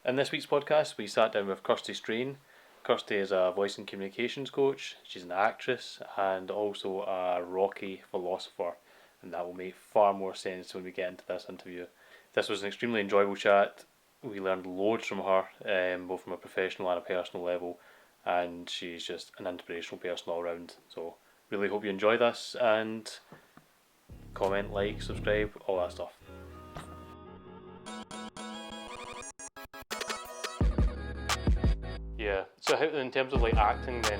In this week's podcast, we sat down with Kirsty Strain. Kirsty is a voice and communications coach, she's an actress, and also a Rocky philosopher, and that will make far more sense when we get into this interview. This was an extremely enjoyable chat. We learned loads from her, both from a professional and a personal level, and she's just an inspirational person all round. So, really hope you enjoy this, and comment, like, subscribe, all that stuff. Yeah. So how, in terms of like acting, then,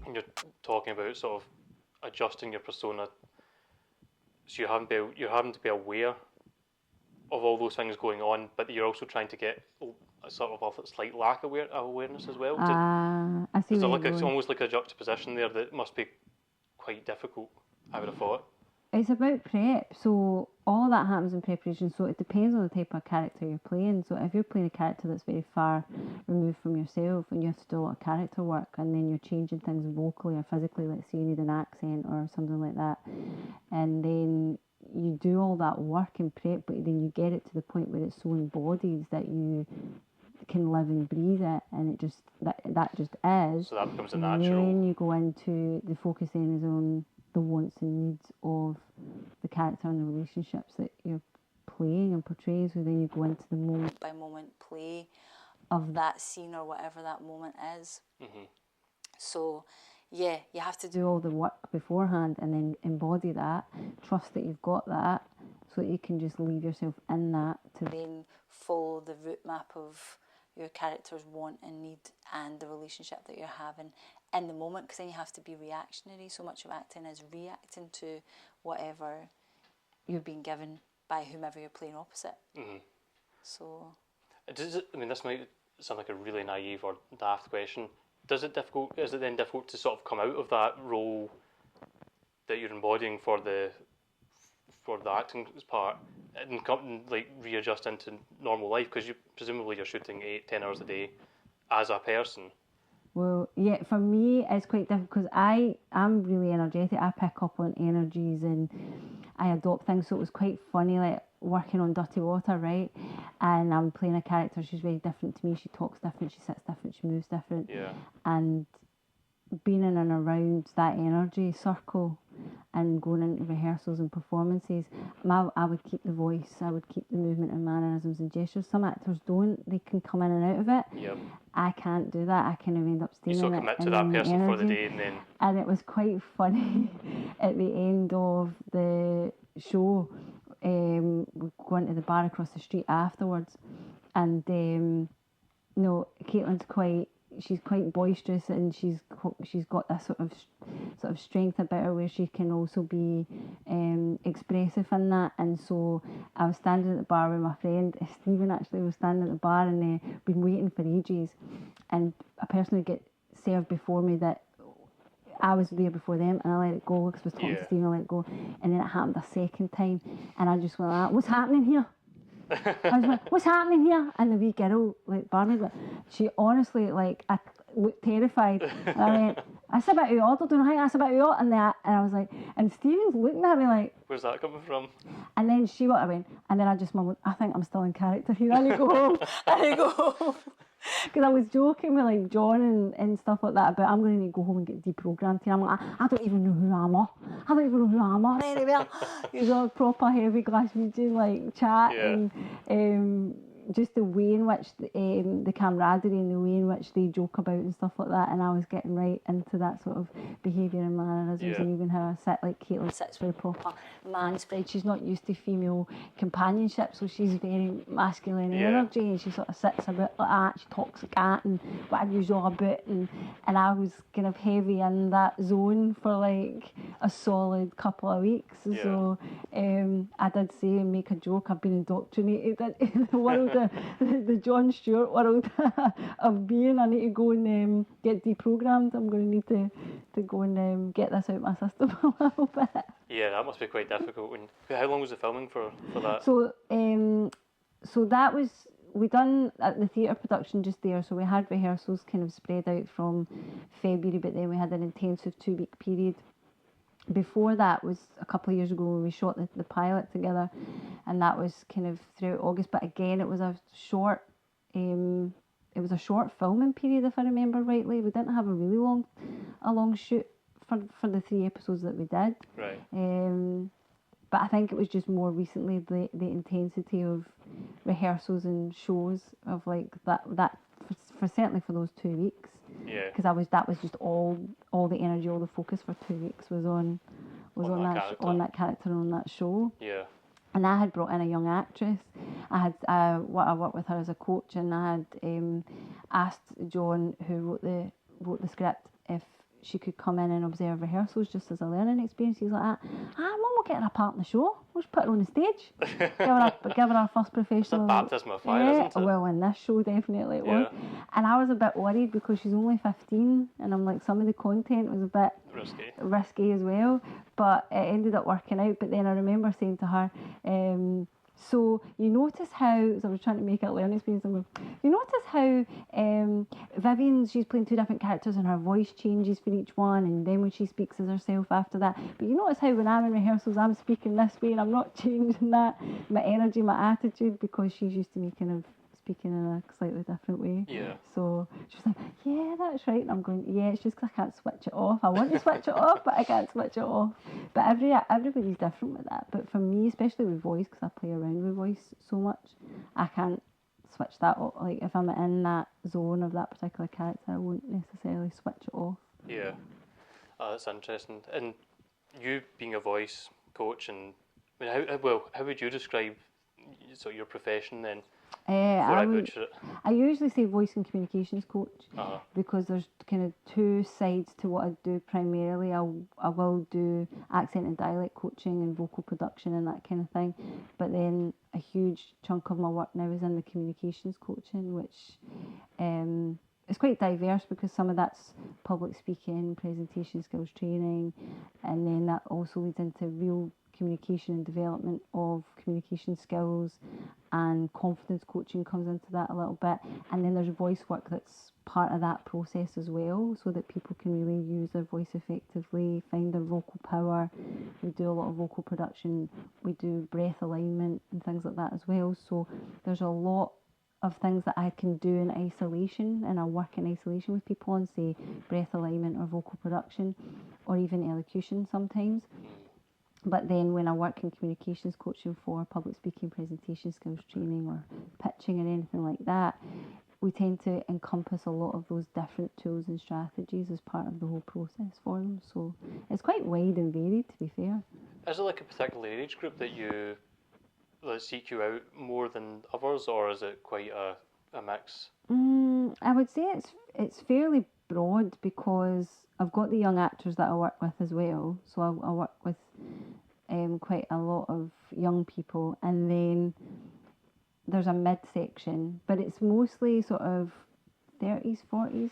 when you're talking about sort of adjusting your persona, so you're having to be aware of all those things going on, but you're also trying to get a sort of a slight lack of awareness as well. I see. Is there where like you're a, going. almost like a juxtaposition there that must be quite difficult? I would have thought. It's about prep, so all that happens in preparation. So it depends on the type of character you're playing. So if you're playing a character that's very far removed from yourself, and you have to do a lot of character work, and then you're changing things vocally or physically, let's say you need an accent or something like that, and then you do all that work and prep, but then you get it to the point where it's so embodied that you can live and breathe it, and it just that just is. So that becomes a and natural. then you go into the focus then is on the wants and needs of the character and the relationships that you're playing and portraying. So then you go into the moment by moment play of that scene or whatever that moment is. Mm-hmm. So yeah, you have to do all the work beforehand and then embody that, trust that you've got that, so that you can just leave yourself in that to then follow the route map of your character's want and need and the relationship that you're having in the moment, because then you have to be reactionary. So much of acting is reacting to whatever you're being given by whomever you're playing opposite. Mm-hmm. So Does it, I mean, this might sound like a really naive or daft question. Is it then difficult to sort of come out of that role that you're embodying for the acting part and come like readjust into normal life, because presumably you're shooting 8-10 hours a day as a person? well, yeah, for me it's quite difficult because I'm really energetic. I pick up on energies and I adopt things. So it was quite funny, like working on Dirty Water, right? And I'm playing a character. She's very different to me. She talks different. She sits different. She moves different. Yeah. And being in and around that energy circle and going into rehearsals and performances, I would keep the voice, I would keep the movement and mannerisms and gestures. Some actors don't, they can come in and out of it. Yep. I can't do that. I kind of end up staying You in still it. commit to that person energy. for the day, and then. And it was quite funny at the end of the show. We go into the bar across the street afterwards, and Caitlin's she's quite boisterous, and she's got this sort of strength about her where she can also be expressive in that. And so I was standing at the bar with my friend Stephen. Actually, was standing at the bar and been waiting for ages, and a person would get served before me that I was there before them, and I let it go because I was talking to Stephen. I let it go, and then it happened a second time, and I just went like, "What's happening here?" I was like, "What's happening here?" And the wee girl, like barmaid, she honestly looked terrified. And I went, "That's a bit out of order, don't I think that's a bit out of order?" And I was like, and Stephen's looking at me like, "Where's that coming from?" And then she went, and then I just mumbled, "I think I'm still in character here. I need to go home. I need to go home." Because I was joking with like John and stuff like that, but I'm going to need to go home and get deprogrammed here. I'm like, I don't even know who I am. I don't even know who I am anywhere. You know, proper heavy Glaswegian like chat. Yeah. And just the way in which the camaraderie and the way in which they joke about and stuff like that, and I was getting right into that sort of behaviour and mannerisms. And even how I sit, like Caitlin sits with a proper man spread. She's not used to female companionship, so she's very masculine energy, and she sort of sits a bit like that. She talks like that, and what have you all about, and I was kind of heavy in that zone for like a solid couple of weeks. So I did say and make a joke, I've been indoctrinated in the world, the Jon Stewart world of being. I need to go and get deprogrammed. I'm going to need to go and get this out my system a little bit. Yeah, that must be quite difficult. How long was the filming for that? So that was, we done at the theatre production just there, so we had rehearsals kind of spread out from February, but then we had an intensive 2-week period. Before that was a couple of years ago when we shot the pilot together, and that was kind of throughout August, but again it was a short it was a short filming period, if I remember rightly. We didn't have a really long shoot for the 3 episodes that we did. Right. But I think it was just more recently the intensity of rehearsals and shows of like that for certainly for those 2 weeks. Yeah. Because that was just all the energy, all the focus for 2 weeks was on that character and on that show. Yeah. And I had brought in a young actress. I worked with her as a coach, and I had asked John, who wrote the script, if she could come in and observe rehearsals just as a learning experience. He's like, Mum, we'll get her a part in the show. We'll just put her on the stage. give her our first professional. It's a baptism of fire, isn't it? Well, in this show, definitely it was. And I was a bit worried because she's only 15, and I'm like, some of the content was a bit risky as well. But it ended up working out. But then I remember saying to her, so you notice how, so I was trying to make it a learning experience, you notice how Vivian, she's playing 2 different characters and her voice changes for each one, and then when she speaks as herself after that, but you notice how when I'm in rehearsals I'm speaking this way and I'm not changing that, my energy, my attitude, because she's used to me kind of speaking in a slightly different way. Yeah. So she was like, yeah, that's right. And I'm going, yeah, it's just because I can't switch it off. I want to switch it off, but I can't switch it off. But everybody's different with that. But for me, especially with voice, because I play around with voice so much, I can't switch that off. Like, if I'm in that zone of that particular character, I won't necessarily switch it off. Yeah. That's interesting. And you being a voice coach, and I mean, how would you describe your profession then? I usually say voice and communications coach, because there's kind of 2 sides to what I do primarily. I will do accent and dialect coaching and vocal production and that kind of thing, but then a huge chunk of my work now is in the communications coaching, which it's quite diverse, because some of that's public speaking, presentation skills training, and then that also leads into real communication and development of communication skills, and confidence coaching comes into that a little bit, and then there's voice work that's part of that process as well, so that people can really use their voice effectively, find their vocal power. We do a lot of vocal production, we do breath alignment and things like that as well, so there's a lot of things that I can do in isolation, and I work in isolation with people on, say, breath alignment or vocal production, or even elocution sometimes. But then when I work in communications coaching for public speaking, presentation skills training, or pitching or anything like that, we tend to encompass a lot of those different tools and strategies as part of the whole process for them. So it's quite wide and varied, to be fair. Is it like a particular age group that seek you out more than others, or is it quite a mix? I would say it's fairly broad, because I've got the young actors that I work with as well. So I work with quite a lot of young people, and then there's a mid-section, but it's mostly sort of 30s, 40s,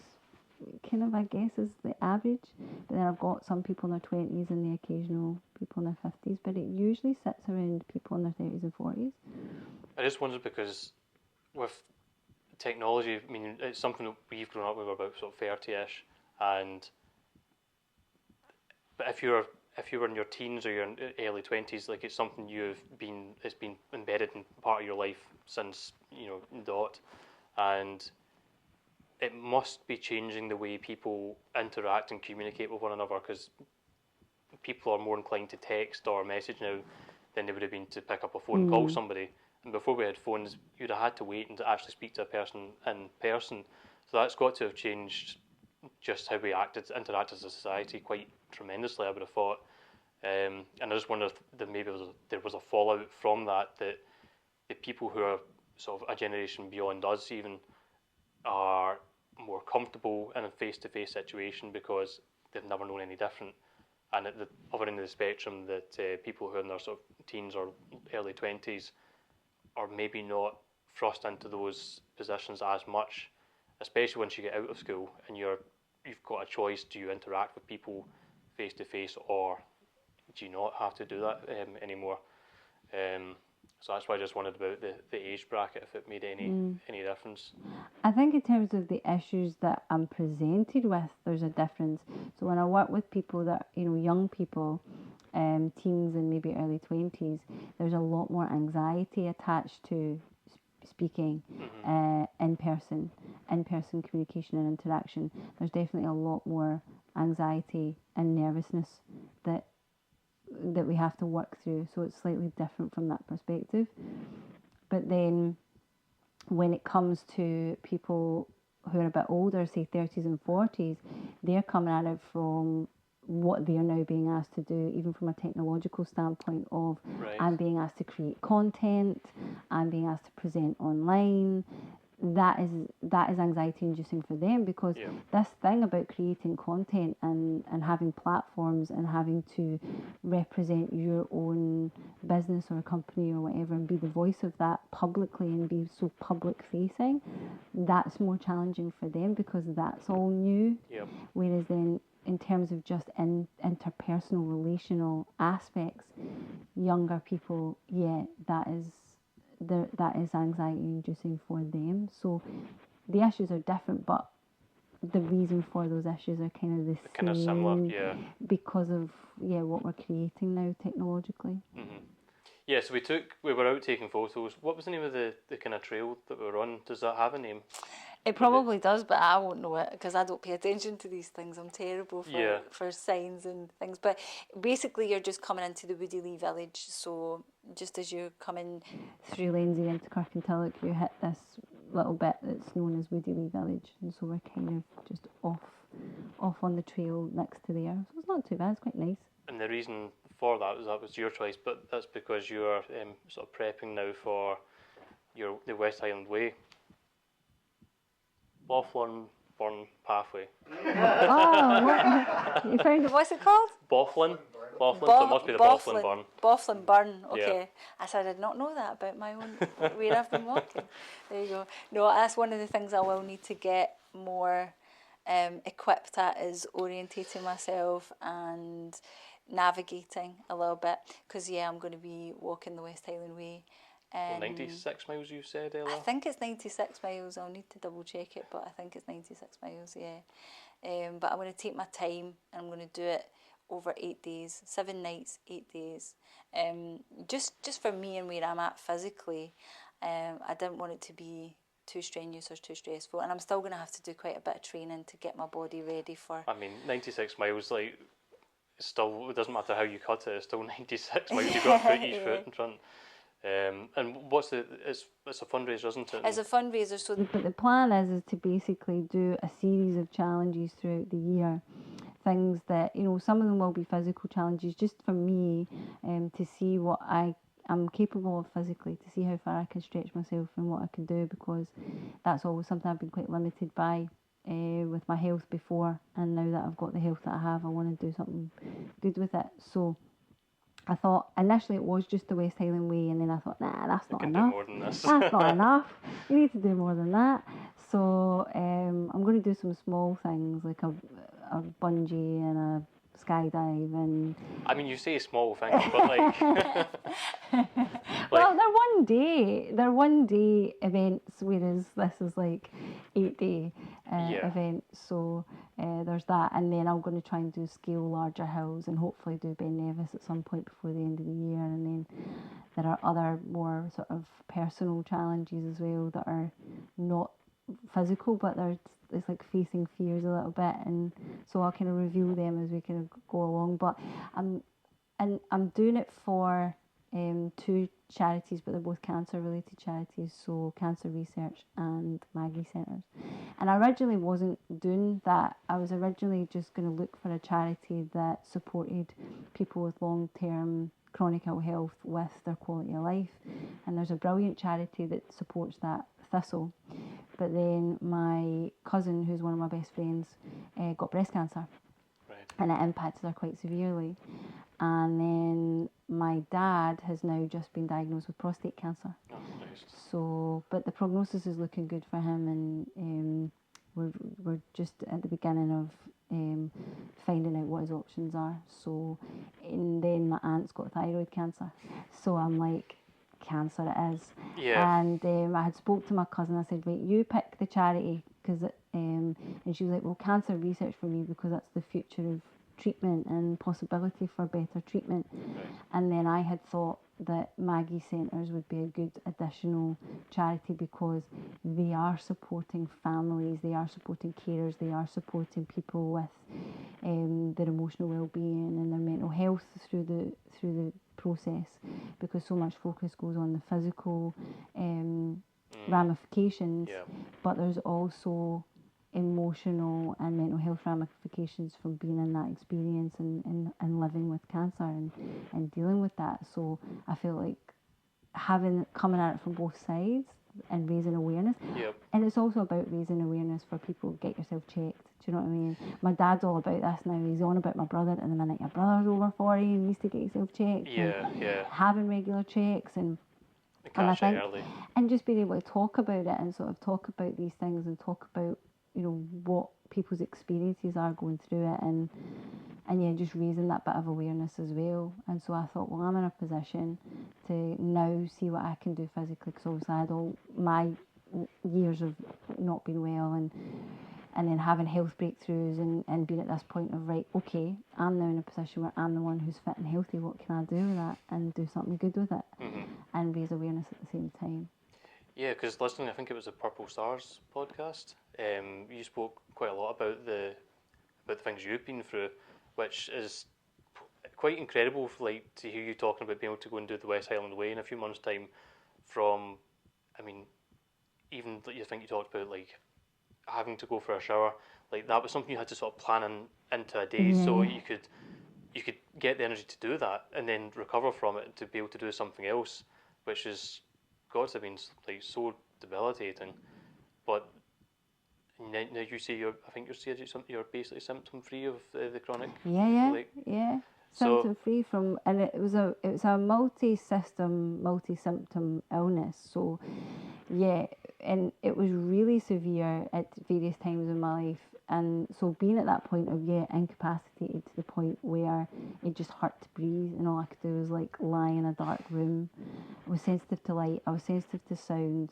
kind of, I guess, is the average. But then I've got some people in their 20s and the occasional people in their 50s, but it usually sits around people in their 30s and 40s. I just wondered, because with technology, I mean, it's something that we've grown up with, about sort of 30ish, but if you were in your teens or your early 20s, like, it's something it's been embedded in part of your life since, dot, and it must be changing the way people interact and communicate with one another, because people are more inclined to text or message now than they would have been to pick up a phone and call somebody. And before we had phones, you'd have had to wait and to actually speak to a person in person. So that's got to have changed just how we interact as a society quite tremendously, I would have thought. And I just wonder if maybe there was a fallout from that the people who are sort of a generation beyond us even are more comfortable in a face-to-face situation because they've never known any different. And at the other end of the spectrum, that people who are in their sort of teens or early 20s are maybe not thrust into those positions as much, especially once you get out of school and you've got a choice: do you interact with people face to face, or do you not have to do that anymore? So that's why I just wondered about the age bracket, if it made any difference. I think in terms of the issues that I'm presented with, there's a difference. So when I work with people that, young people, teens and maybe early 20s, there's a lot more anxiety attached to speaking, in person communication and interaction. There's definitely a lot more anxiety and nervousness that we have to work through. So it's slightly different from that perspective. But then when it comes to people who are a bit older, say 30s and 40s, they're coming at it from what they are now being asked to do, even from a technological standpoint of I'm being asked to create content, I'm being asked to present online. That is anxiety inducing for them, because this thing about creating content and having platforms and having to represent your own business or company or whatever and be the voice of that publicly and be so public facing, that's more challenging for them because that's all new. Whereas then in terms of just interpersonal relational aspects, younger people, that is anxiety inducing for them. So the issues are different, but the reason for those issues are kind of the same. Kind of similar, because of what we're creating now technologically. Yeah, so we were out taking photos. What was the name of the kind of trail that we were on? Does that have a name? It probably does, but I won't know it because I don't pay attention to these things. I'm terrible for signs and things. But basically, you're just coming into the Woody Lee village. So just as you're coming through Lenzie into Kirkintilloch, you hit this little bit that's known as Woody Lee village. And so we're kind of just off on the trail next to there. So it's not too bad. It's quite nice. And the reason for that was your choice, but that's because you are sort of prepping now for the West Highland Way. Bothlin Burn Pathway. You found it? What's it called? Bothlin. So it must be the Bothlin Burn. Bothlin Burn, okay. Yeah. I said I did not know that about my own, where I've been walking. There you go. No, that's one of the things I will need to get more equipped at, is orientating myself and navigating a little bit. Because, I'm going to be walking the West Highland Way. 96 miles you said earlier? I think it's 96 miles. I'll need to double check it, but I think it's 96 miles, but I'm going to take my time and I'm going to do it over 8 days, 7 nights, 8 days. Just for me and where I'm at physically, I didn't want it to be too strenuous or too stressful, and I'm still going to have to do quite a bit of training to get my body ready for... I mean, 96 miles, like, still, it doesn't matter how you cut it, it's still 96 miles. You've got to put each foot in front. And it's a fundraiser, isn't it? It's a fundraiser, but the plan is to basically do a series of challenges throughout the year. Things that, some of them will be physical challenges, just for me, to see what I am capable of physically, to see how far I can stretch myself and what I can do, because that's always something I've been quite limited by with my health before, and now that I've got the health that I have, I want to do something good with it. So I thought initially it was just the West Highland Way, and then I thought, nah, that's not enough. Do more than this. That's not enough. You need to do more than that. So I'm going to do some small things like a bungee and a skydive and... I mean, you say small things, but like... Well, they're one day events, whereas this is like 8-day event. So there's that, and then I'm going to try and do scale larger hills and hopefully do Ben Nevis at some point before the end of the year. And then there are other more sort of personal challenges as well that are not physical, but it's like facing fears a little bit, and so I'll kind of reveal them as we kind of go along. But I'm doing it for 2 charities, but they're both cancer related charities, so Cancer Research and Maggie Centres. And I originally wasn't doing that. I was originally just going to look for a charity that supported people with long-term chronic ill health with their quality of life, and there's a brilliant charity that supports that, Thistle. But then my cousin, who's one of my best friends, got breast cancer, and it impacted her quite severely. And then my dad has now just been diagnosed with prostate cancer. Oh, nice. So, but the prognosis is looking good for him, and we're just at the beginning of finding out what his options are. So, and then my aunt's got thyroid cancer. So I'm like, cancer it is. Yeah. And I had spoke to my cousin. I said, right, you pick the charity, because and she was like, well, Cancer Research for me, because that's the future of treatment and possibility for better treatment. Right. And then I had thought that Maggie Centres would be a good additional charity because they are supporting families, they are supporting carers, they are supporting people with their emotional well-being and their mental health through the process, because so much focus goes on the physical ramifications, Yeah. but there's also emotional and mental health ramifications from being in that experience and living with cancer and dealing with that. So I feel like coming at it from both sides and raising awareness. Yep. And it's also about raising awareness for people. Get yourself checked. Do you know what I mean? My dad's all about this now. He's on about my brother at the minute. Your brother's over 40 and needs to get yourself checked. Yeah, and yeah. having regular checks and I Catch it think, early. and just being able to talk about it and sort of talk about these things and talk about, what people's experiences are going through it and yeah, just raising that bit of awareness as well. And so I thought, well, I'm in a position to now see what I can do physically, because obviously I had all my years of not being well and then having health breakthroughs and being at this point of, right, okay, I'm now in a position where I'm the one who's fit and healthy. What can I do with that and do something good with it and raise awareness at the same time? Yeah, because listening, I think it was the Purple Stars podcast. You spoke quite a lot about the things you've been through, which is quite incredible. To hear you talking about being able to go and do the West Highland Way in a few months' time. From, I mean, even you think you talked about like having to go for a shower, like that was something you had to sort of plan into a day, so you could get the energy to do that and then recover from it to be able to do something else, which is got to have been like so debilitating. But now you say I think you're basically symptom free of the chronic. Yeah. So Symptom free from, and it was a multi-symptom illness. So yeah, and it was really severe at various times in my life. And so being at that point of incapacitated to the point where it just hurt to breathe, and all I could do was like lie in a dark room. I was sensitive to light. I was sensitive to sound.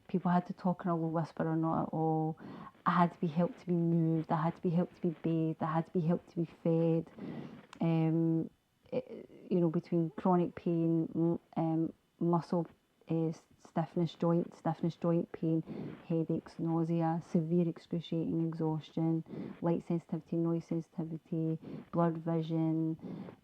People had to talk in a low whisper or not at all. I had to be helped to be moved. I had to be helped to be bathed. I had to be helped to be fed. Between chronic pain, muscle stiffness, joint pain, headaches, nausea, severe excruciating exhaustion, light sensitivity, noise sensitivity, blurred vision,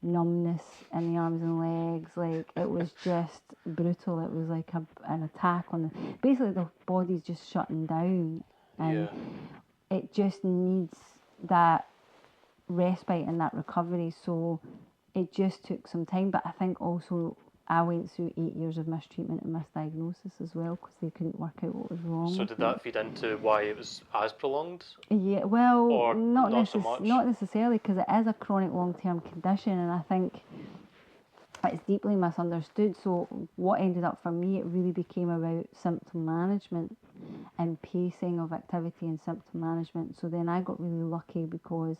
numbness in the arms and legs. Like, it was just brutal. It was like an attack on basically the body's just shutting down, and it just needs that respite and that recovery. So it just took some time, but I think also I went through 8 years of mistreatment and misdiagnosis as well, because they couldn't work out what was wrong. So did that feed into why it was as prolonged? Yeah, well, or not so much? Not necessarily, because it is a chronic long-term condition, and I think it's deeply misunderstood. So what ended up for me, it really became about symptom management and pacing of activity and symptom management. So then I got really lucky because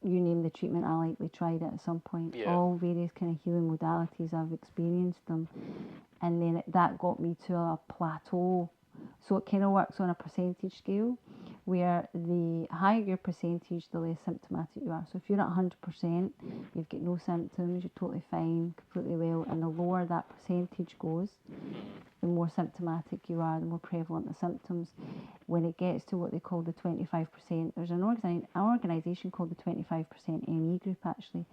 you name the treatment, I likely tried it at some point. Yeah. All various kind of healing modalities, I've experienced them. And then that got me to a plateau. So it kind of works on a percentage scale, where the higher your percentage, the less symptomatic you are. So if you're at 100%, you've got no symptoms, you're totally fine, completely well. And the lower that percentage goes, the more symptomatic you are, the more prevalent the symptoms. When it gets to what they call the 25%, there's an organisation called the 25% ME group, actually.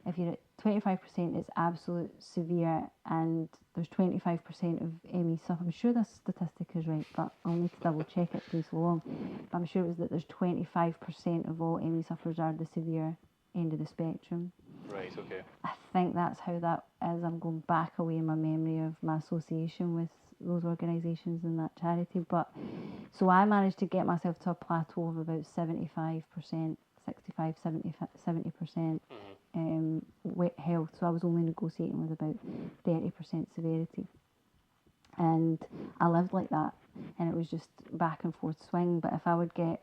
If you're at 25%, it's absolute severe, and there's 25% of ME suffer. I'm sure this statistic is right, but I'll need to double check it, please, so long. But I'm sure it was that there's 25% of all ME sufferers are the severe end of the spectrum. Right, okay. I think that's how that is. I'm going back away in my memory of my association with those organisations and that charity. But so I managed to get myself to a plateau of about 75%, 65, 70% health. So I was only negotiating with about 30% severity. And I lived like that, and it was just back and forth swing. But if I would get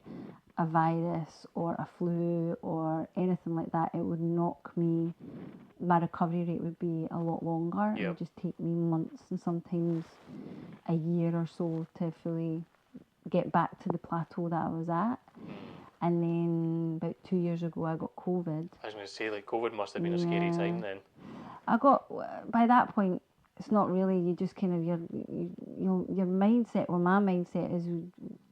a virus or a flu or anything like that, it would knock me, my recovery rate would be a lot longer. It would just take me months and sometimes a year or so to fully get back to the plateau that I was at. And then about 2 years ago, I got COVID. I was going to say, like, COVID must have been a scary time then. By that point, it's not really, you just kind of, your mindset, or my mindset is,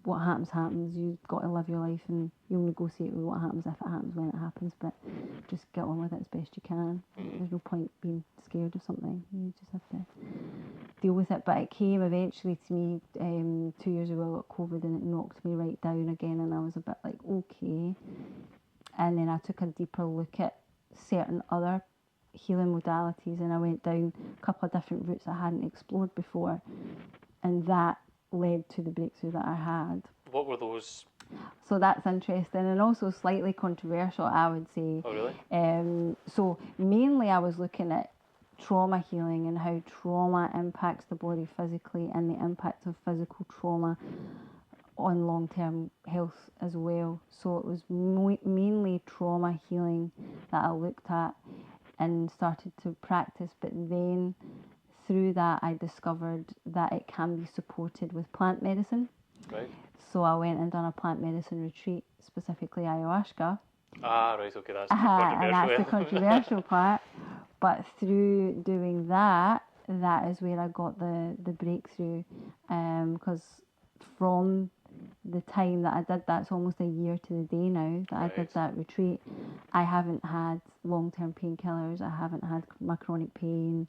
what happens. You've got to live your life, and you'll negotiate with what happens if it happens when it happens, but just get on with it as best you can. There's no point being scared of something. You just have to deal with it. But it came eventually to me 2 years ago. I got COVID, and it knocked me right down again, and I was a bit like, okay. And then I took a deeper look at certain other healing modalities, and I went down a couple of different routes I hadn't explored before, and that led to the breakthrough that I had. What were those? So that's interesting, and also slightly controversial, I would say. Oh, really? So mainly I was looking at trauma healing and how trauma impacts the body physically, and the impact of physical trauma on long-term health as well. So it was mainly trauma healing that I looked at and started to practice, but then through that I discovered that it can be supported with plant medicine. Right. So I went and done a plant medicine retreat, specifically ayahuasca. Ah, right, okay, that's the And that's the controversial controversial part. But through doing that, that is where I got the breakthrough. Because from the time that I did that, it's almost a year to the day now that I did that retreat, I haven't had long-term painkillers, I haven't had my chronic pain,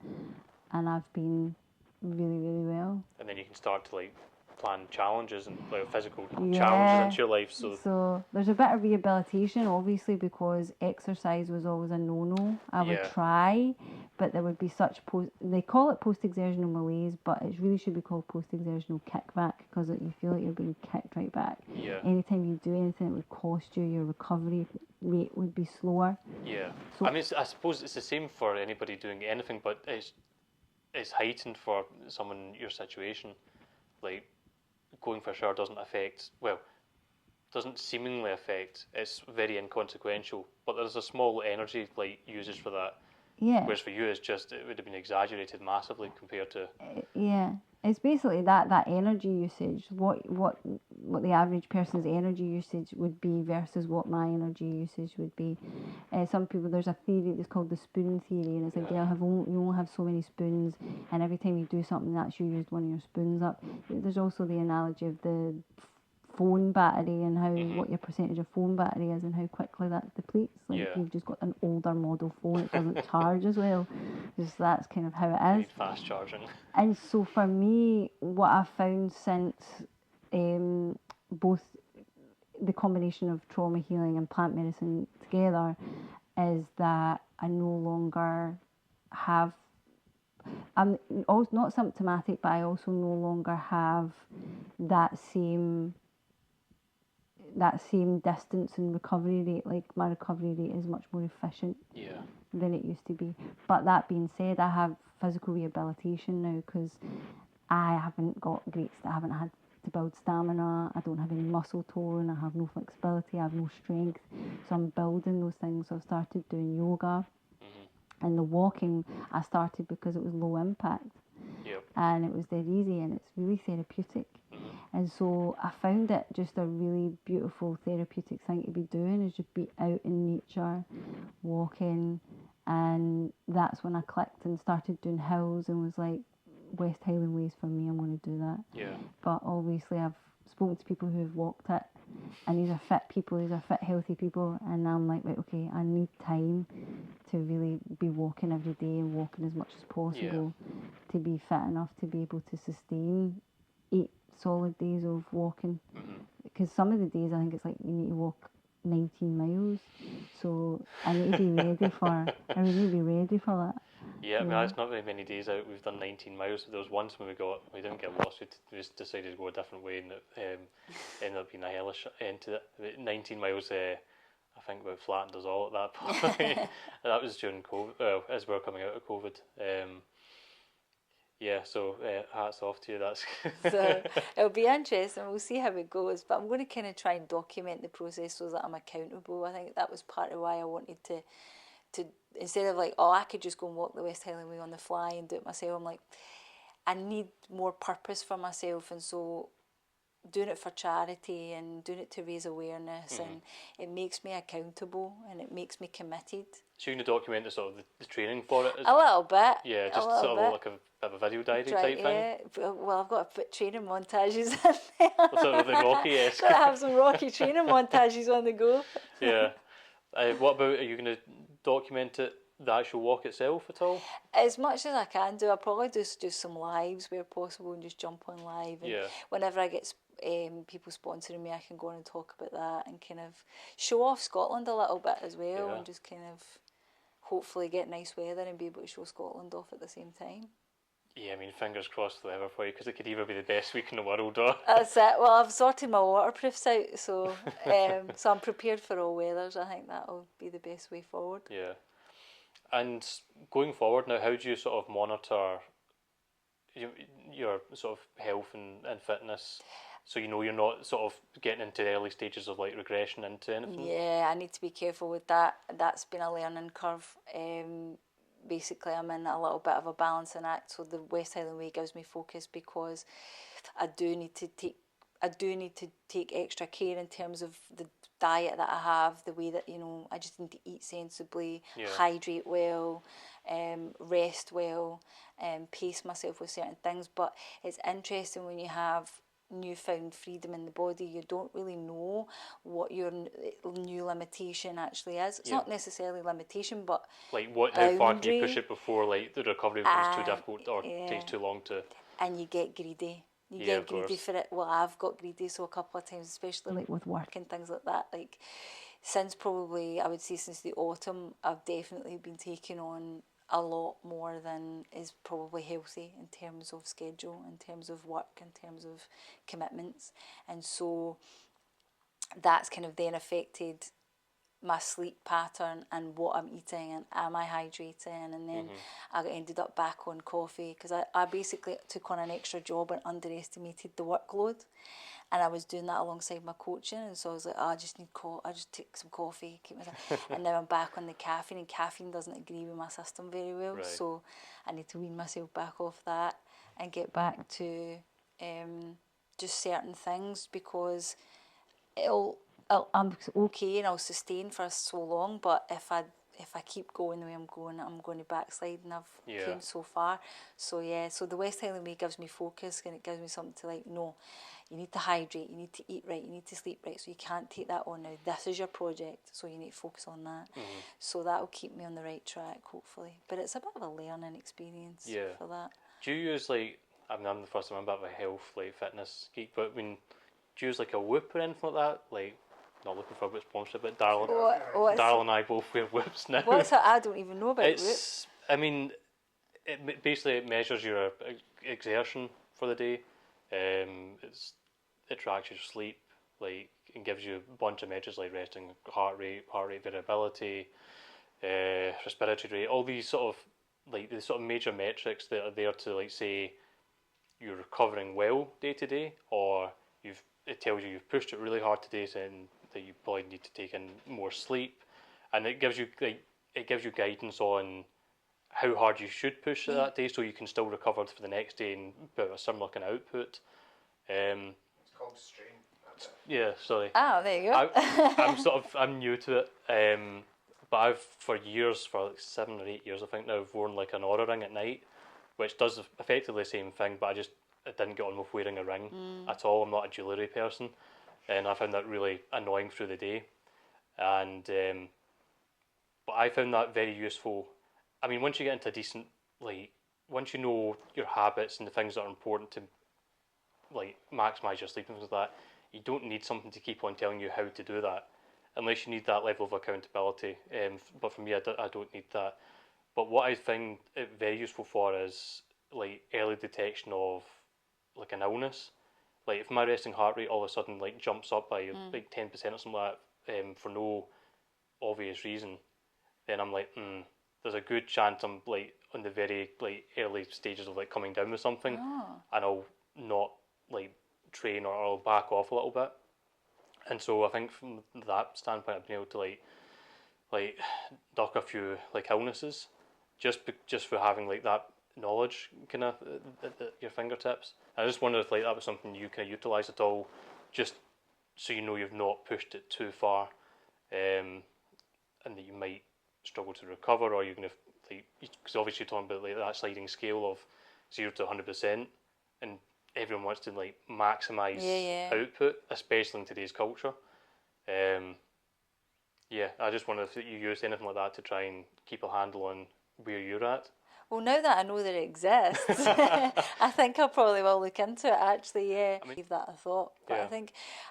and I've been really, really well. And then you can start to, like, plan challenges and, like, physical challenges into your life. So there's a bit of rehabilitation, obviously, because exercise was always a no-no. I would try, but there would be such they call it post-exertional malaise, but it really should be called post-exertional kickback, because you feel like you're being kicked right back. Yeah. Anytime you do anything that would cost you, your recovery rate would be slower. Yeah. So, I mean, I suppose it's the same for anybody doing anything, but it's heightened for someone in your situation. Like, going for a shower doesn't seemingly affect, it's very inconsequential, but there's a small energy, like, usage for that. Yeah. Whereas for you, it would have been exaggerated massively compared to. Yeah, it's basically that energy usage. What the average person's energy usage would be versus what my energy usage would be. Some people, there's a theory that's called the spoon theory, and it's like, you only have so many spoons, and every time you do something, that's you used one of your spoons up. There's also the analogy of the phone battery, and how what your percentage of phone battery is, and how quickly that depletes. Like, if you've just got an older model phone, it doesn't charge as well. Just that's kind of how it is. You need fast charging. And so for me, what I've found since both the combination of trauma healing and plant medicine together is that I no longer have, I'm also not symptomatic, but I also no longer have that same distance and recovery rate. Like, my recovery rate is much more efficient than it used to be. But that being said, I have physical rehabilitation now, because I haven't got I haven't had to build stamina, I don't have any muscle tone, I have no flexibility, I have no strength, so I'm building those things. So I've started doing yoga, and the walking I started because it was low impact. And it was dead easy, and it's really therapeutic. And so I found it just a really beautiful therapeutic thing to be doing, is just be out in nature, walking. And that's when I clicked and started doing hills, and was like, West Highland Ways for me, I'm going to do that. Yeah. But obviously I've spoken to people who've walked it, and these are fit people, these are fit, healthy people, and I'm like, right, okay, I need time to really be walking every day, and walking as much as possible to be fit enough to be able to sustain 8 solid days of walking. Because some of the days I think it's like you need to walk 19 miles, so I need to be ready for that. Yeah, I mean, it's not very many days out. We've done 19 miles. There was once when we didn't get lost. We just decided to go a different way, and it ended up being a hellish end to it. 19 miles, I think, about flattened us all at that point. That was during COVID, well, as we were coming out of COVID. Yeah, so hats off to you. That's So it'll be interesting. We'll see how it goes. But I'm going to kind of try and document the process so that I'm accountable. I think that was part of why I wanted to instead of like, I could just go and walk the West Highland Way on the fly and do it myself. I'm like, I need more purpose for myself, and so doing it for charity and doing it to raise awareness, and it makes me accountable and it makes me committed. So you're going to document the sort of the training for it? A little bit. Yeah, a just little sort bit. of like a bit of a video diary Right, type thing? yeah. Well, I've got to put training montages in there. Sort of the Rocky-esque. Got to have some Rocky training montages on the go. Yeah. What about, are you going to document it, the actual walk itself at all? As much as I can do. I'll probably just do some lives where possible and just jump on live. And Yeah. whenever I get people sponsoring me, I can go on and talk about that and kind of show off Scotland a little bit as well, Yeah. and just kind of hopefully get nice weather and be able to show Scotland off at the same time. Yeah, I mean, fingers crossed for the weather for you, because it could either be the best week in the world or... That's it. Well, I've sorted my waterproofs out, so so I'm prepared for all weathers. I think that'll be the best way forward. Yeah. And going forward now, how do you sort of monitor your sort of health and fitness, so you know you're not sort of getting into the early stages of like regression into anything? Yeah, I need to be careful with that. That's been a learning curve. Basically, I'm in a little bit of a balancing act, so the West Highland Way gives me focus, because I do need to take extra care in terms of the diet that I have, the way that, I just need to eat sensibly, hydrate well, rest well, pace myself with certain things. But it's interesting when you have newfound freedom in the body, you don't really know what your new limitation actually is. It's not necessarily limitation, but like how far can you push boundary. it before like the recovery becomes too difficult or takes too long to... And you get greedy. You Yeah, get of greedy course. for it. Well, I've got greedy, so a couple of times, especially like with work and things like that. Like since probably, I would say since the autumn, I've definitely been taking on a lot more than is probably healthy in terms of schedule, in terms of work, in terms of commitments. And so that's kind of then affected my sleep pattern and what I'm eating and am I hydrating. And then I ended up back on coffee, because I basically took on an extra job and underestimated the workload, and I was doing that alongside my coaching, and so I was like, I just need I just take some coffee, keep myself and now I'm back on the caffeine, and caffeine doesn't agree with my system very well. Right. So I need to wean myself back off that and get back to just certain things, because I'm okay and I'll sustain for so long, but if I keep going the way I'm going to backslide, and I've came so far. So so the West Highland Way gives me focus, and it gives me something to like, no, you need to hydrate, you need to eat right, you need to sleep right, so you can't take that on now. This is your project, so you need to focus on that. So that'll keep me on the right track, hopefully. But it's a bit of a learning experience for that. Do you use like, I mean, I'm the first time I'm a bit of a health, like fitness geek, but I mean, do you use like a Whoop or anything like that? Like, not looking for a Whoop sponsorship, but Darryl and I both wear Whoops now. What's that? I don't even know about Whoop. I mean, it measures your exertion for the day. It tracks your sleep, like, and gives you a bunch of measures like resting heart rate variability, respiratory rate, all these sort of like the sort of major metrics that are there to like say you're recovering well day to day, or it tells you you've pushed it really hard today, saying that you probably need to take in more sleep, and it gives you guidance on how hard you should push that day, so you can still recover for the next day and put a similar kind of output. It's called Strain. Yeah, sorry. Oh, there you go. I'm new to it, but I've for like 7 or 8 years, I think now, I've worn like an Aura ring at night, which does effectively the same thing, but I didn't get on with wearing a ring at all. I'm not a jewellery person, and I found that really annoying through the day. And but I found that very useful. I mean, once you get into decent, like, once you know your habits and the things that are important to like maximise your sleep and things like that, you don't need something to keep on telling you how to do that, unless you need that level of accountability. But for me, I don't need that. But what I find it very useful for is like early detection of like an illness. Like if my resting heart rate all of a sudden like jumps up by like 10% or something like that, for no obvious reason, then I'm like, there's a good chance I'm like on the very like early stages of like coming down with something, and I'll not like train, or I'll back off a little bit. And so I think from that standpoint, I've been able to like duck a few like illnesses, just for having like that knowledge kind of at your fingertips. I just wondered if like that was something you kind of utilise at all, just so you know you've not pushed it too far, and that you might struggle to recover, or you're going to like, because obviously you're talking about like that sliding scale of 0 to 100%, and everyone wants to like maximise output, especially in today's culture. Yeah, I just wonder if you used anything like that to try and keep a handle on where you're at. Well, now that I know that it exists, I think I probably will look into it. Actually, yeah, give that a thought. But Yeah.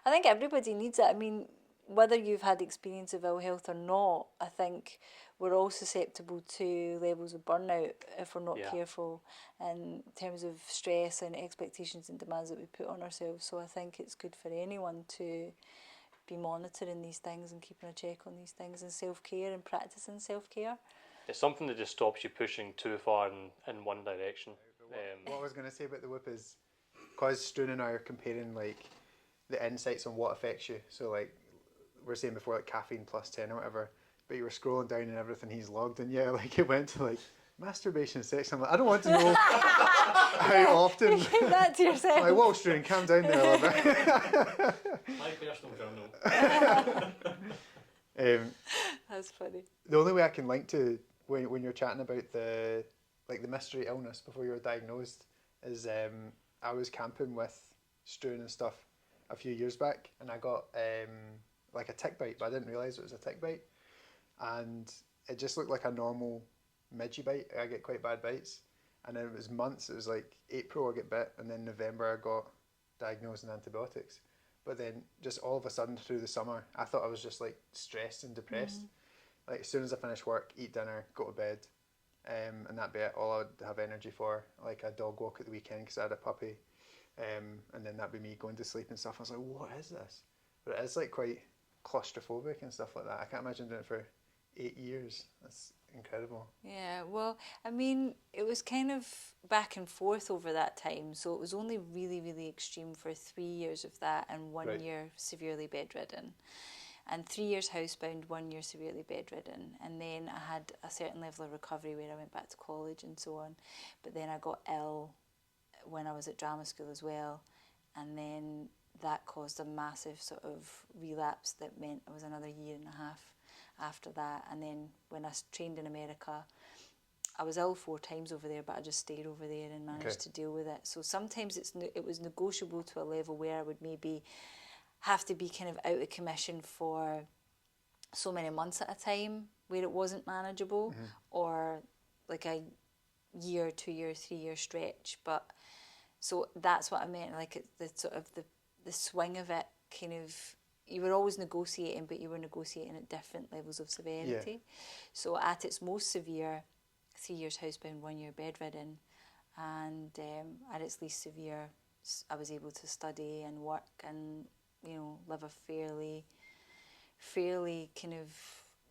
I think everybody needs it. I mean, whether you've had experience of ill health or not, I think we're all susceptible to levels of burnout if we're not careful in terms of stress and expectations and demands that we put on ourselves. So I think it's good for anyone to be monitoring these things and keeping a check on these things, and self-care and practicing self-care. It's something that just stops you pushing too far in one direction. What I was going to say about the Whoop is, because Strain and I are comparing like the insights on what affects you. So like we were saying before, like caffeine plus 10 or whatever, but you were scrolling down and everything he's logged, and like it went to like masturbation, sex. I'm like, I don't want to know how often. Keep that to yourself. I'm like, whoa, Strain, calm down there a little bit. My personal journal. That's funny. The only way I can link to when you're chatting about the mystery illness before you were diagnosed is I was camping with Strain and stuff a few years back, and I got like a tick bite, but I didn't realise it was a tick bite, and it just looked like a normal midgie bite. I get quite bad bites, and then it was months. It was like April I get bit, and then November I got diagnosed in antibiotics. But then just all of a sudden through the summer, I thought I was just like stressed and depressed. Like as soon as I finish work, eat dinner, go to bed, and that'd be it. All I would have energy for, like a dog walk at the weekend because I had a puppy, and then that'd be me going to sleep and stuff. I was like, what is this? But it is like quite claustrophobic and stuff like that. I can't imagine doing it for 8 years. That's incredible. Yeah, well, I mean, it was kind of back and forth over that time. So it was only really, really extreme for 3 years of that, and 1 year severely bedridden. And 3 years housebound, 1 year severely bedridden. And then I had a certain level of recovery where I went back to college and so on. But then I got ill when I was at drama school as well. And then that caused a massive sort of relapse that meant it was another year and a half after that. And then when I trained in America, I was ill 4 times over there, but I just stayed over there and managed to deal with it. So sometimes it was negotiable to a level where I would maybe have to be kind of out of commission for so many months at a time where it wasn't manageable, or like a year, 2 year, 3 year stretch. But so that's what I meant, like the sort of the swing of it, kind of, you were always negotiating, but you were negotiating at different levels of severity. So at its most severe, 3 years housebound, 1 year bedridden, and at its least severe, I was able to study and work and, you know, live a fairly kind of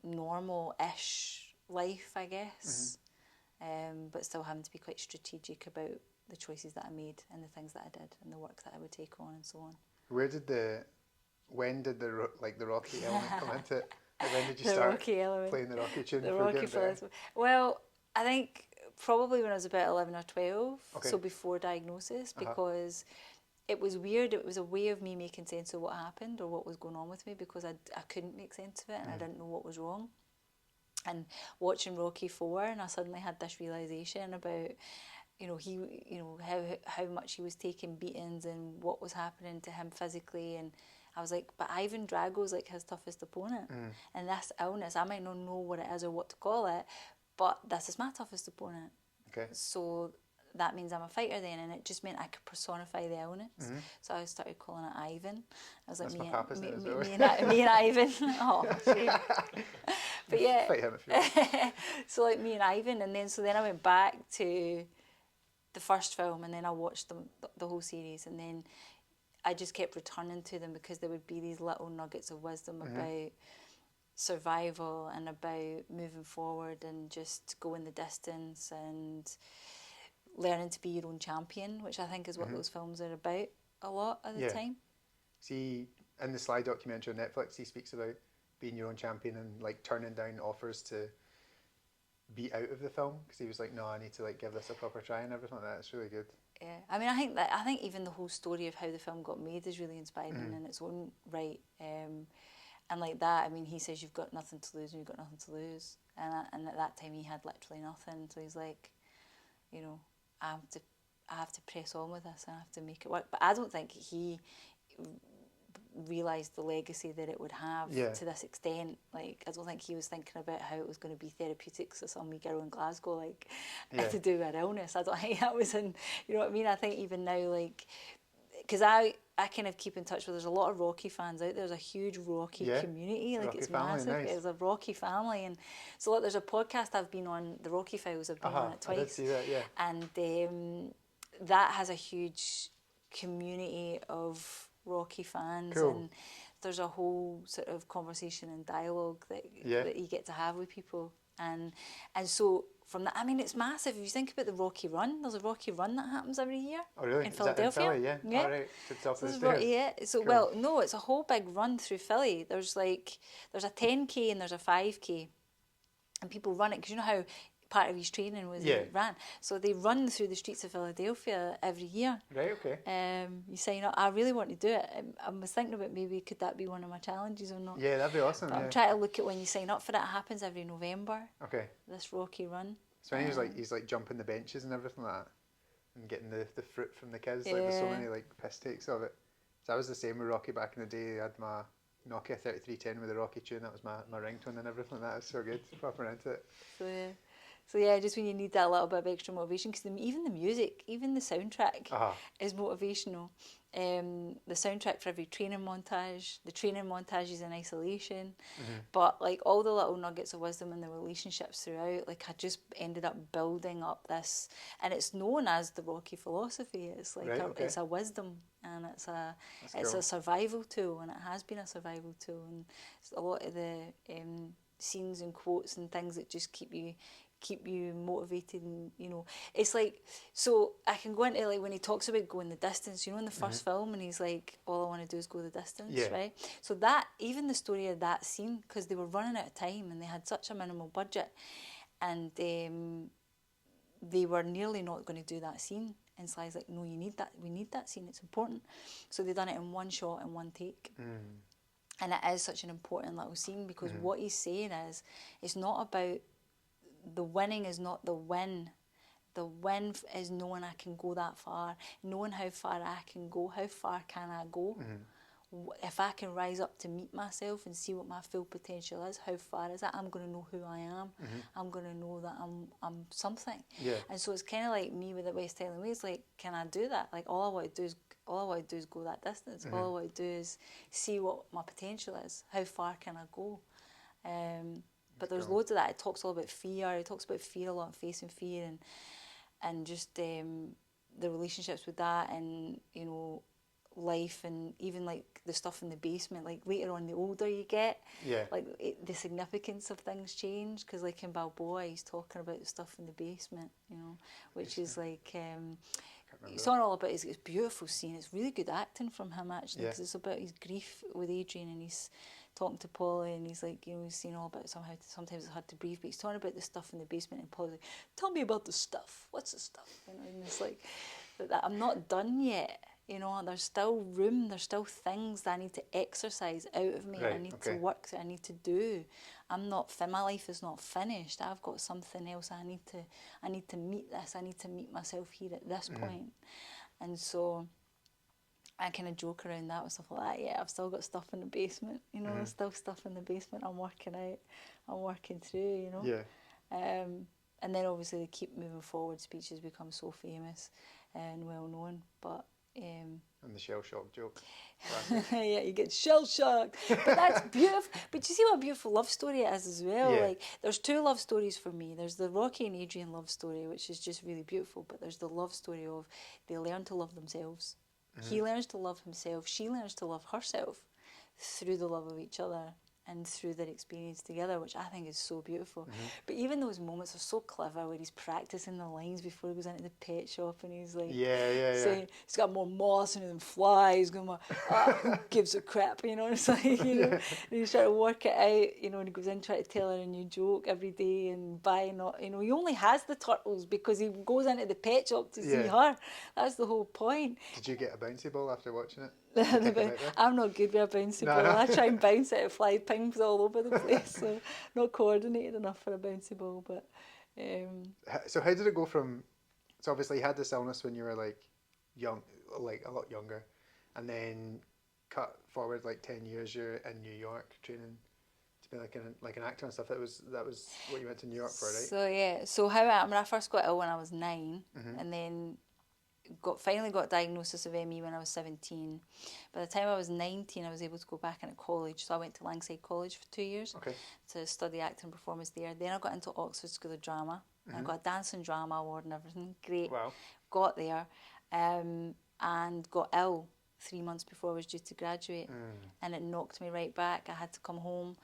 normal-ish life, I guess, but still having to be quite strategic about the choices that I made and the things that I did and the work that I would take on and so on. When did the Rocky element come into it? Like when did you start playing the Rocky tune? The Rocky Phillips. Well, I think probably when I was about 11 or 12, so before diagnosis, because it was weird. It was a way of me making sense of what happened or what was going on with me, because I couldn't make sense of it and I didn't know what was wrong. And watching Rocky 4, and I suddenly had this realisation about, you know, how much he was taking beatings and what was happening to him physically. And I was like, but Ivan Drago's like his toughest opponent. And this illness, I might not know what it is or what to call it, but this is my toughest opponent. Okay. So that means I'm a fighter then, and it just meant I could personify the illness. So I started calling it Ivan. I was like, me and Ivan. Oh, shame. But yeah. Fight him if you want. So like me and Ivan, and then I went back to the first film, and then I watched the whole series, and then I just kept returning to them because there would be these little nuggets of wisdom about survival and about moving forward and just going the distance and learning to be your own champion, which I think is what those films are about a lot of the time. See, in the Sly documentary on Netflix, he speaks about being your own champion and like turning down offers to beat out of the film because he was like, no, I need to like give this a proper try and everything like that. It's really good. Yeah, I mean, I think even the whole story of how the film got made is really inspiring in its own right. And like that, I mean, he says you've got nothing to lose and you've got nothing to lose, and at that time he had literally nothing. So he's like, you know, I have to press on with this and I have to make it work. But I don't think he realised the legacy that it would have to this extent. Like, I don't think he was thinking about how it was going to be therapeutics or some wee girl in Glasgow, like, to do with her illness. I don't think that was in, you know what I mean? I think even now, like, because I kind of keep in touch with, there's a lot of Rocky fans out there. There's a huge Rocky community, like Rocky it's family, massive. Nice. There's a Rocky family, and so like, there's a podcast I've been on, the Rocky Files. I've been on it twice. I did see that, yeah. And that has a huge community of Rocky fans, and there's a whole sort of conversation and dialogue that you get to have with people, and so. From that, I mean, it's massive. If you think about the Rocky Run, there's a Rocky Run that happens every year. Oh, really? In Philadelphia. Is that in Philly? Yeah. All right. To the top of the stairs. Yeah. So, cool. Well, no, it's a whole big run through Philly. There's a 10K and there's a 5K, and people run it because you know how part of his training was ran. So they run through the streets of Philadelphia every year. Right. Okay. You sign up. I really want to do it. I was thinking about maybe could that be one of my challenges or not. Yeah, that'd be awesome. But I'm trying to look at when you sign up for it. It happens every November. Okay. This Rocky Run. So he's like jumping the benches and everything like that, and getting the fruit from the kids. Like there's so many like piss takes of it. So I was the same with Rocky back in the day. I had my Nokia 3310 with the Rocky tune. That was my ringtone and everything like that. It was so good. Proper into it. So yeah, just when you need that little bit of extra motivation, because even the music, even the soundtrack is motivational. The soundtrack for every training montage, the training montages in isolation, but like all the little nuggets of wisdom and the relationships throughout, like I just ended up building up this, and it's known as the Rocky philosophy. It's like it's a wisdom, and it's a survival tool, and it has been a survival tool, and a lot of the scenes and quotes and things that just keep you motivated, and you know it's like, so I can go into like when he talks about going the distance, you know, in the first film, and he's like, all I want to do is go the distance, right? So that, even the story of that scene, because they were running out of time and they had such a minimal budget, and they were nearly not going to do that scene, and Sly's like, no, we need that scene, it's important. So they done it in one shot and one take. And it is such an important little scene, because what he's saying is, it's not about the winning, is not the win. The win is knowing I can go that far, knowing how far I can go. How far can I go? If I can rise up to meet myself and see what my full potential is, how far is that? I'm going to know who I am. I'm going to know that I'm something. And so it's kind of like me with the West Highland Way. It's like, can I do that? Like all I want to do is go that distance. All I want to do is see what my potential is. How far can I go? But there's loads of that. It talks all about fear. It talks about fear a lot, facing fear, and just the relationships with that, and you know, life, and even like the stuff in the basement. Like later on, the older you get, like the significance of things change. Because like in Balboa, he's talking about the stuff in the basement, you know, which is like it's talking all about. It's a beautiful scene. It's really good acting from him actually, because it's about his grief with Adrian, and he's talking to Polly, and he's like, you know, he's saying all about sometimes it's hard to breathe, but he's talking about the stuff in the basement, and Polly's like, tell me about the stuff. What's the stuff? You know, and it's like that I'm not done yet. You know, there's still room. There's still things that I need to exercise out of me. I need to work that I need to do. My life is not finished. I've got something else. I need to meet this. I need to meet myself here at this point. And so I kind of joke around that with stuff like that. Yeah, I've still got stuff in the basement. You know, there's still stuff in the basement I'm working out. I'm working through, you know. And then obviously the keep moving forward speeches become so famous and well known. But and the shell shock joke. Yeah, you get shell shocked. But that's beautiful. But you see what a beautiful love story it is as well. Like there's two love stories for me. There's the Rocky and Adrian love story, which is just really beautiful. But there's the love story of they learn to love themselves. He learns to love himself. She learns to love herself through the love of each other. and through their experience together, which I think is so beautiful. But even those moments are so clever where he's practicing the lines before he goes into the pet shop and he's like saying he's got more moss in it than flies, going, who gives a crap, you know, it's like, you know, and he's trying to work it out, you know, and he goes in trying to tell her a new joke every day and buying, you know, he only has the turtles because he goes into the pet shop to see her. That's the whole point. Did you get a bouncy ball after watching it? I'm not good with a bouncy ball. I try and bounce it, it flies pings all over the place. So not coordinated enough for a bouncy ball. But so how did it go from? So obviously you had this illness when you were like young, like a lot younger, and then cut forward like 10 years. You're in New York training to be like an actor and stuff. That was what you went to New York for, right? So when I first got ill when I was 9, and then finally got a diagnosis of ME when I was 17. By the time I was 19, I was able to go back into college. So I went to Langside College for 2 years to study acting and performance there. Then I got into Oxford School of Drama. And I got a Dance and Drama Award and everything. Great. Wow. Got there and got ill 3 months before I was due to graduate. And it knocked me right back. I had to come home.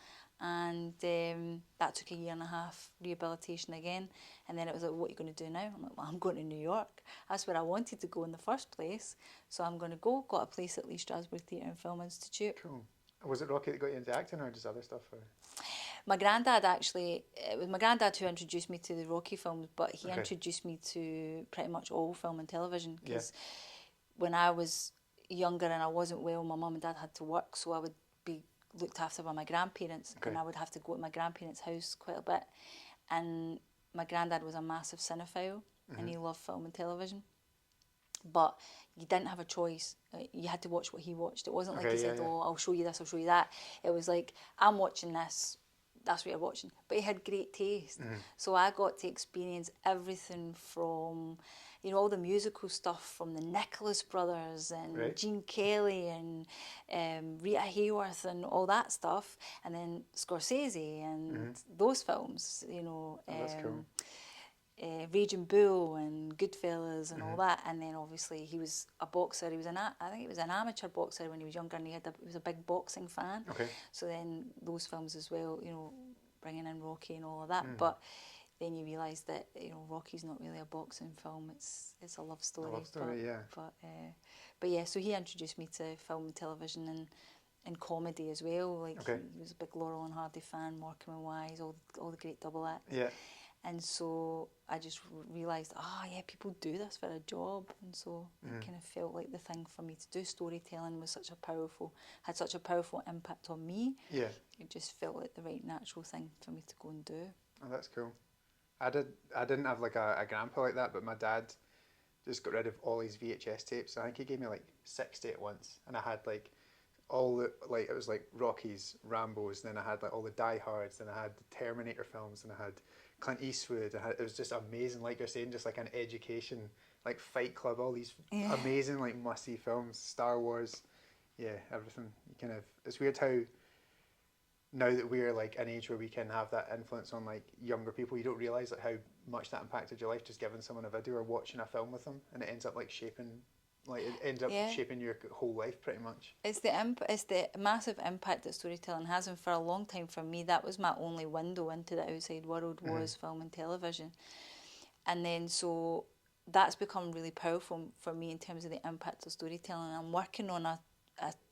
And that took a year and a half rehabilitation again. And then it was like, what are you going to do now? I'm like, well, I'm going to New York. That's where I wanted to go in the first place. So I'm going to go. Got a place at Lee Strasberg Theatre and Film Institute. Cool. Was it Rocky that got you into acting or just other stuff? Or? My granddad actually, it was my granddad who introduced me to the Rocky films, but he introduced me to pretty much all film and television. Because when I was younger and I wasn't well, my mum and dad had to work, so I would be looked after by my grandparents, and I would have to go to my grandparents' house quite a bit. And my granddad was a massive cinephile, and he loved film and television. But you didn't have a choice. You had to watch what he watched. It wasn't like he said, oh, I'll show you this, I'll show you that. It was like, I'm watching this, that's what you're watching. But he had great taste. So I got to experience everything from, you know, all the musical stuff from the Nicholas brothers and Gene Kelly and Rita Hayworth and all that stuff. And then Scorsese and those films, you know. That's cool. Raging Bull and Goodfellas and all that, and then obviously he was a boxer. He was I think he was an amateur boxer when he was younger, and he was a big boxing fan. So then those films as well, you know, bringing in Rocky and all of that. But then you realise that, you know, Rocky's not really a boxing film. It's a love story. A love story, But yeah, so he introduced me to film and television and comedy as well. Like he was a big Laurel and Hardy fan, Morecambe and Wise, all the great double acts. Yeah. And so I just realised, people do this for a job. And so it kind of felt like the thing for me to do. Storytelling had such a powerful impact on me. Yeah. It just felt like the right natural thing for me to go and do. Oh, that's cool. I didn't have like a grandpa like that, but my dad just got rid of all his VHS tapes. I think he gave me like 60 at once. And I had like all the, like, it was like Rockies, Rambos, and then I had like all the Die Hards, and I had the Terminator films, and I had Clint Eastwood. It was just amazing, like you're saying, just like an education, like Fight Club, all these amazing like must-see films, Star Wars, everything. You kind of, it's weird how now that we're like an age where we can have that influence on like younger people, you don't realise like how much that impacted your life, just giving someone a video or watching a film with them, and it ends up like shaping. Like it ends up shaping your whole life pretty much. It's the massive impact that storytelling has, and for a long time for me that was my only window into the outside world was film and television. And then so that's become really powerful for me in terms of the impact of storytelling. I'm working on a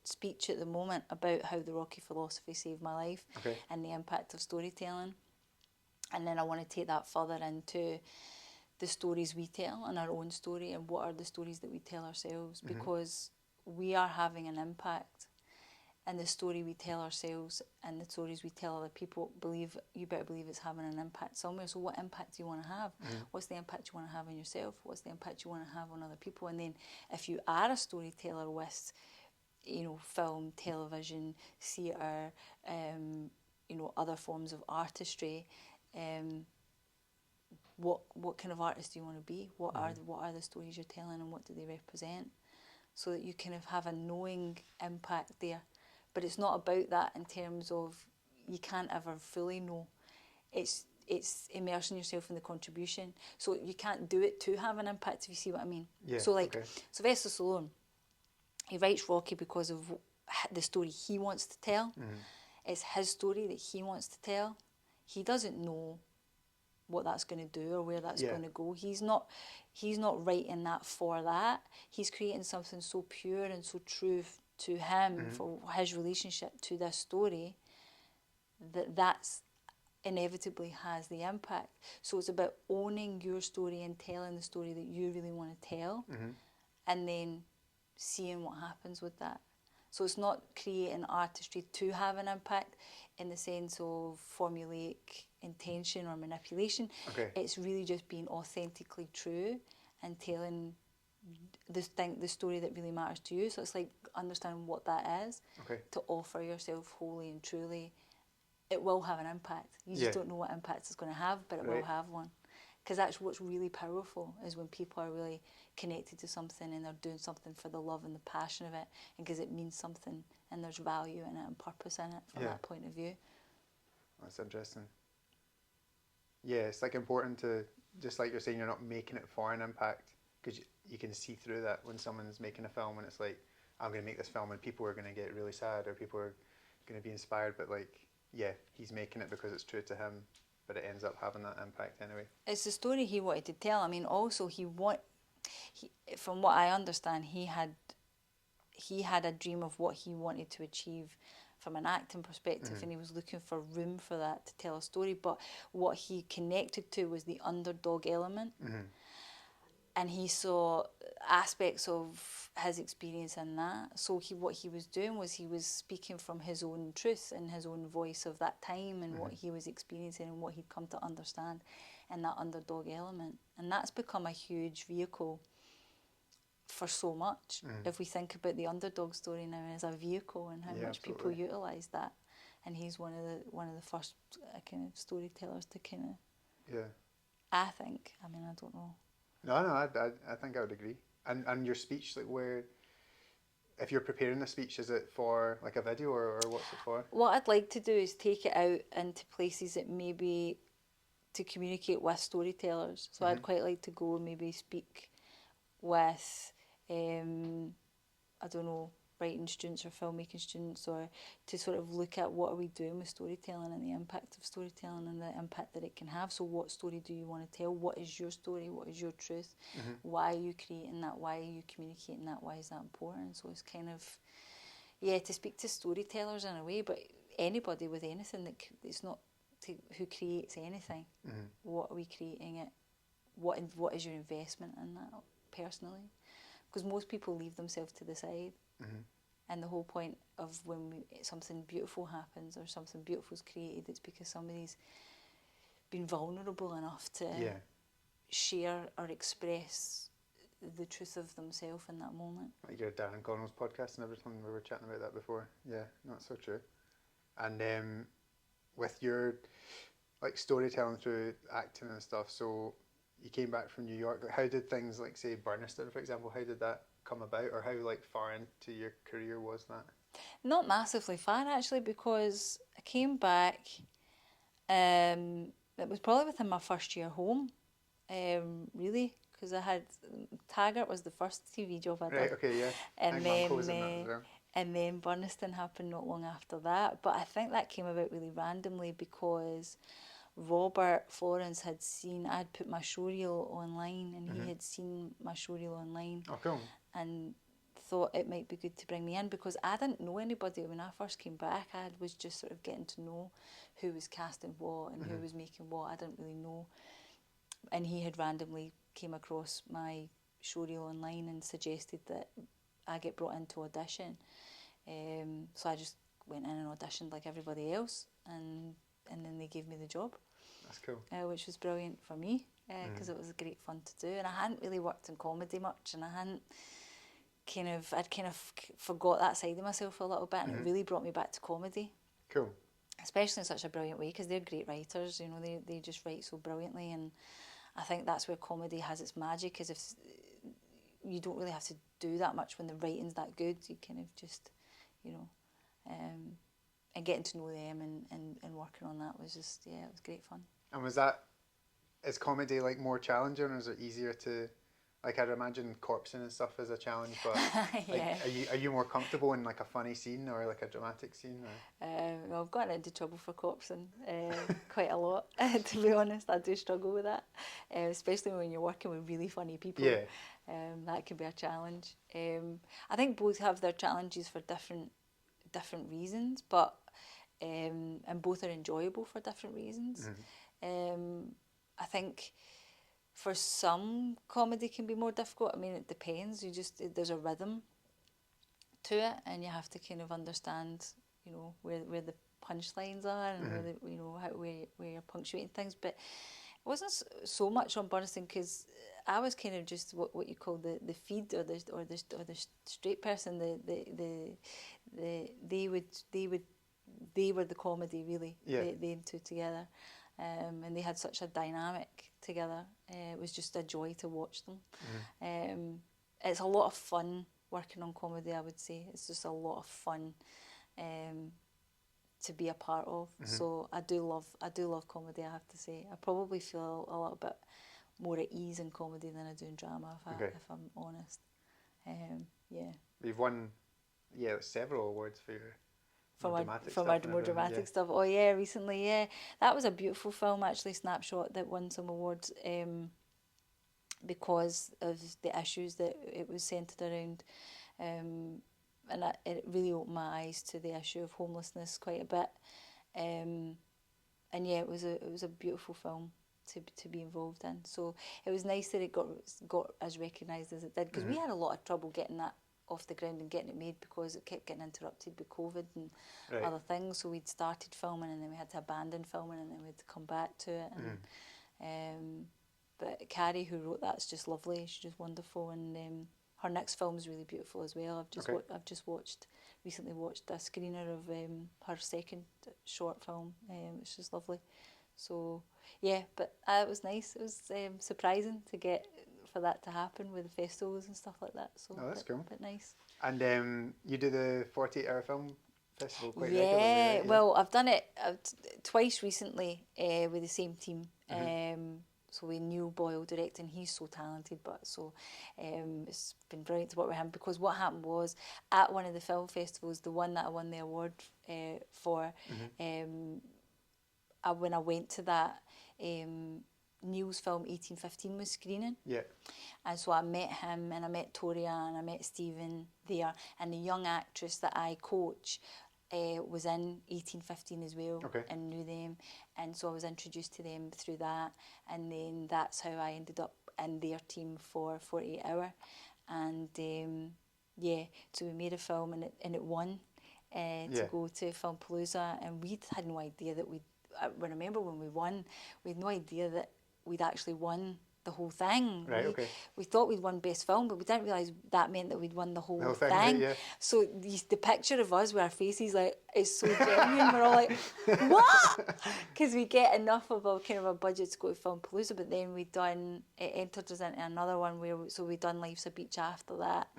speech at the moment about how the Rocky philosophy saved my life and the impact of storytelling. And then I want to take that further into the stories we tell and our own story, and what are the stories that we tell ourselves, because we are having an impact, and the story we tell ourselves and the stories we tell other people, you better believe it's having an impact somewhere. So what impact do you want to have? What's the impact you want to have on yourself? What's the impact you want to have on other people? And then if you are a storyteller with, you know, film, television, theatre, you know, other forms of artistry, what kind of artist do you want to be? What are the stories you're telling, and what do they represent? So that you kind of have a knowing impact there. But it's not about that in terms of, you can't ever fully know. It's immersing yourself in the contribution. So you can't do it to have an impact, if you see what I mean. Yeah, so like Sylvester Stallone, he writes Rocky because of the story he wants to tell. It's his story that he wants to tell. He doesn't know what that's going to do or where that's going to go. He's not writing that for that. He's creating something so pure and so true to him for his relationship to this story that's inevitably has the impact. So it's about owning your story and telling the story that you really want to tell, and then seeing what happens with that. So it's not creating artistry to have an impact in the sense of formulaic intention or manipulation. It's really just being authentically true and telling the story that really matters to you. So it's like understanding what that is, to offer yourself wholly and truly. It will have an impact. You just don't know what impact it's going to have, but it will have one. Because that's what's really powerful, is when people are really connected to something and they're doing something for the love and the passion of it, and because it means something and there's value in it and purpose in it from that point of view. That's interesting. Yeah, it's like important to, just like you're saying, you're not making it for an impact, because you can see through that when someone's making a film and it's like, I'm going to make this film and people are going to get really sad or people are going to be inspired, but like, yeah, he's making it because it's true to him, but it ends up having that impact anyway. It's the story he wanted to tell. I mean, also from what I understand, he had a dream of what he wanted to achieve from an acting perspective, and he was looking for room for that to tell a story. But what he connected to was the underdog element, and he saw aspects of his experience in that. So what he was doing was he was speaking from his own truth and his own voice of that time and what he was experiencing and what he'd come to understand in that underdog element. And that's become a huge vehicle for so much. If we think about the underdog story now as a vehicle and how much people utilise that, and he's one of the first kind of storytellers to kind of. Yeah. I think. I mean, I don't know. No, I think I would agree. And your speech, like, where, if you're preparing the speech, is it for like a video or what's it for? What I'd like to do is take it out into places that maybe to communicate with storytellers. So I'd quite like to go and maybe speak with, I don't know, writing students or filmmaking students, or to sort of look at what are we doing with storytelling and the impact of storytelling and the impact that it can have. So what story do you want to tell? What is your story? What is your truth? Why are you creating that? Why are you communicating that? Why is that important? So it's kind of, to speak to storytellers in a way, but anybody with anything it's not who creates anything. What are we creating it? What is your investment in that personally? Because most people leave themselves to the side. And the whole point of when something beautiful happens or something beautiful is created, it's because somebody's been vulnerable enough to share or express the truth of themselves in that moment. Like your Darren Connell's podcast and everything, we were chatting about that before. Yeah, no, it's so true. And with your like storytelling through acting and stuff, so you came back from New York. Like, how did things like, say, Burniston, for example, how did that come about, or how like far into your career was that? Not massively far actually, because I came back. It was probably within my first year home, really, because I had Taggart was the first TV job I did. Right. Okay. Yeah. And then Burniston happened not long after that. But I think that came about really randomly because Robert Florence had seen, I'd put my showreel online, and he had seen my showreel online. Oh, cool. And thought it might be good to bring me in, because I didn't know anybody when I first came back. I was just sort of getting to know who was casting what and who was making what. I didn't really know. And he had randomly came across my showreel online and suggested that I get brought in to audition. So I just went in and auditioned like everybody else, and then they gave me the job. That's cool. Which was brilliant for me, because it was great fun to do. And I hadn't really worked in comedy much, and I'd kind of forgot that side of myself a little bit, and it really brought me back to comedy. Cool. Especially in such a brilliant way, because they're great writers, you know, they just write so brilliantly, and I think that's where comedy has its magic, is if you don't really have to do that much when the writing's that good. You kind of just, you know, and getting to know them and working on that was just, it was great fun. And is comedy like more challenging, or is it easier to Like I'd imagine corpsing and stuff is a challenge, but Yeah. are you more comfortable in like a funny scene or like a dramatic scene? Or? Well, I've gotten into trouble for corpsing quite a lot, to be honest. I do struggle with that, especially when you're working with really funny people. Yeah. That can be a challenge. I think both have their challenges for different reasons, but and both are enjoyable for different reasons. I think for some, comedy can be more difficult. I mean, it depends. There's a rhythm to it, and you have to kind of understand, you know, where the punchlines are and where the, you know, where you're punctuating things. But it wasn't so much on Burniston because I was kind of just what you call the feed or the straight person. They were the comedy really. Yeah. They two together, and they had such a dynamic together. It was just a joy to watch them. It's a lot of fun working on comedy. I would say it's just a lot of fun to be a part of. So I do love comedy. I have to say, I probably feel a little bit more at ease in comedy than I do in drama. If I'm honest, yeah. You've won, several awards for your more dramatic stuff. Oh yeah, recently, yeah, that was a beautiful film actually. Snapshot that won some awards because of the issues that it was centred around, and it really opened my eyes to the issue of homelessness quite a bit. And yeah, it was a beautiful film to be involved in. So it was nice that it got as recognised as it did, because we had a lot of trouble getting that off the ground and getting it made because it kept getting interrupted with COVID and other things. So we'd started filming and then we had to abandon filming and then we had to come back to it. And but Carrie, who wrote that's just lovely. She's just wonderful, and her next film is really beautiful as well. I've just recently watched a screener of her second short film. It's just lovely. So yeah, but it was nice. It was surprising to get for that to happen with the festivals and stuff like that. So that's cool. But nice. And you do the 48-hour film festival quite regularly, right? Yeah. Well, I've done it twice recently with the same team. So with Neil Boyle directing, he's so talented, but it's been brilliant to work with him, because what happened was at one of the film festivals, the one that I won the award for, when I went to that, Neil's film 1815 was screening. Yeah. And so I met him and I met Toria and I met Stephen there, and the young actress that I coach was in 1815 as well, and knew them, and so I was introduced to them through that, and then that's how I ended up in their team for 48 Hour, and so we made a film and it won to go to Filmpalooza, and we had no idea that I remember when we won, we had no idea that we'd actually won the whole thing. Right, okay. We thought we'd won best film, but we didn't realise that meant that we'd won the whole thing. Right, yeah. So the picture of us with our faces, like, is so genuine. We're all like, what? Because we get enough of a kind of a budget to go to Filmpalooza, but then it entered us into another one we'd done Life's a Beach after that.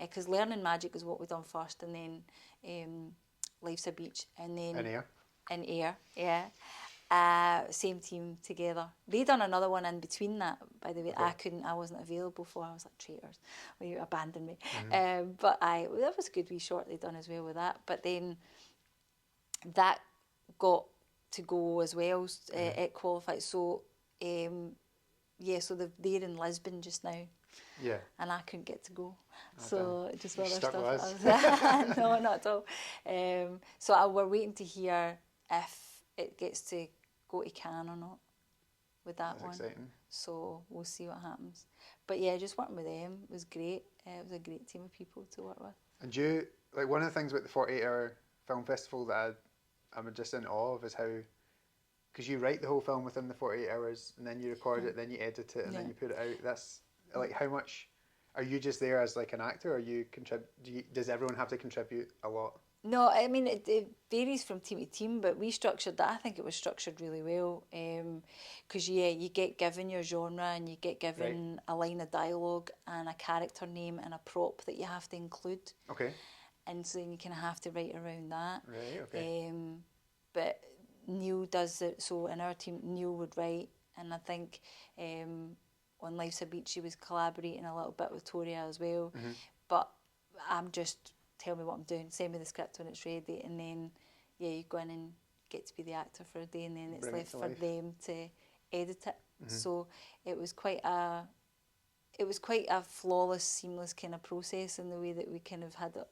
Because Learning Magic is what we done first, and then Life's a Beach, and then in Air, yeah. Same team together. They done another one in between that, by the way. I wasn't available for. I was like, traitors, well, you abandoned me. But that was a good wee short they done as well with that. But then that got to go as well. It qualified. So so they're in Lisbon just now. Yeah. And I couldn't get to go. So just with other stuck stuff. with us. No, not at all. So we're waiting to hear if it gets to go to Cannes or not with that one. Exciting. So we'll see what happens. But yeah, just working with them was great. It was a great team of people to work with. And one of the things about the 48-hour film festival that I'm just in awe of is how, because you write the whole film within the 48 hours and then you record it, then you edit it, and then you put it out. That's like, how much are you just there as like an actor, or does everyone have to contribute a lot? No, I mean, it varies from team to team, but we structured that. I think it was structured really well, because you get given your genre and you get given a line of dialogue and a character name and a prop that you have to include. Okay. And so you kind of have to write around that. Right, okay. But Neil does it, so in our team, Neil would write, and I think on Life's a Beach, she was collaborating a little bit with Toria as well. But I'm just, tell me what I'm doing, send me the script when it's ready, and then, yeah, you go in and get to be the actor for a day, and then it's Bring it left to for life. them to edit it. So it was quite a flawless, seamless kind of process in the way that we kind of had it.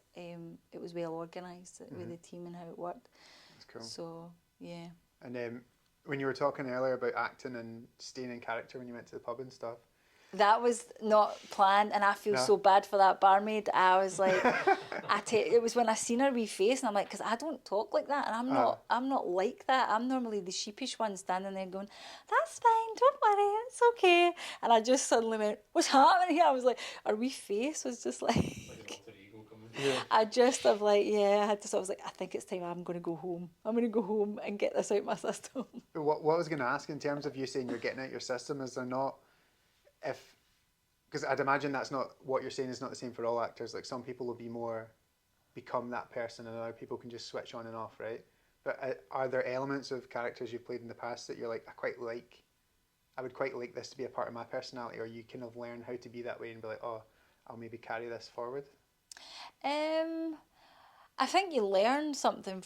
It was well organised with the team and how it worked. That's cool. So, yeah. And when you were talking earlier about acting and staying in character when you went to the pub and stuff. That was not planned, and I feel so bad for that barmaid. I was like, it was when I seen her wee face, and I'm like, because I don't talk like that, and I'm not like that. I'm normally the sheepish one standing there going, "That's fine, don't worry, it's okay." And I just suddenly went, "What's happening here?" I was like, her wee face was just like, I just have like, yeah, I had to. So I was like, I think it's time. I'm going to go home. I'm going to go home and get this out my system. What I was going to ask, in terms of you saying you're getting out your system, is there not, because I'd imagine that's not what you're saying is not the same for all actors. Like some people will become that person, and other people can just switch on and off, right? But are there elements of characters you've played in the past that you're like, I would quite like this to be a part of my personality, or you kind of learn how to be that way and be like, oh, I'll maybe carry this forward? I think you learn something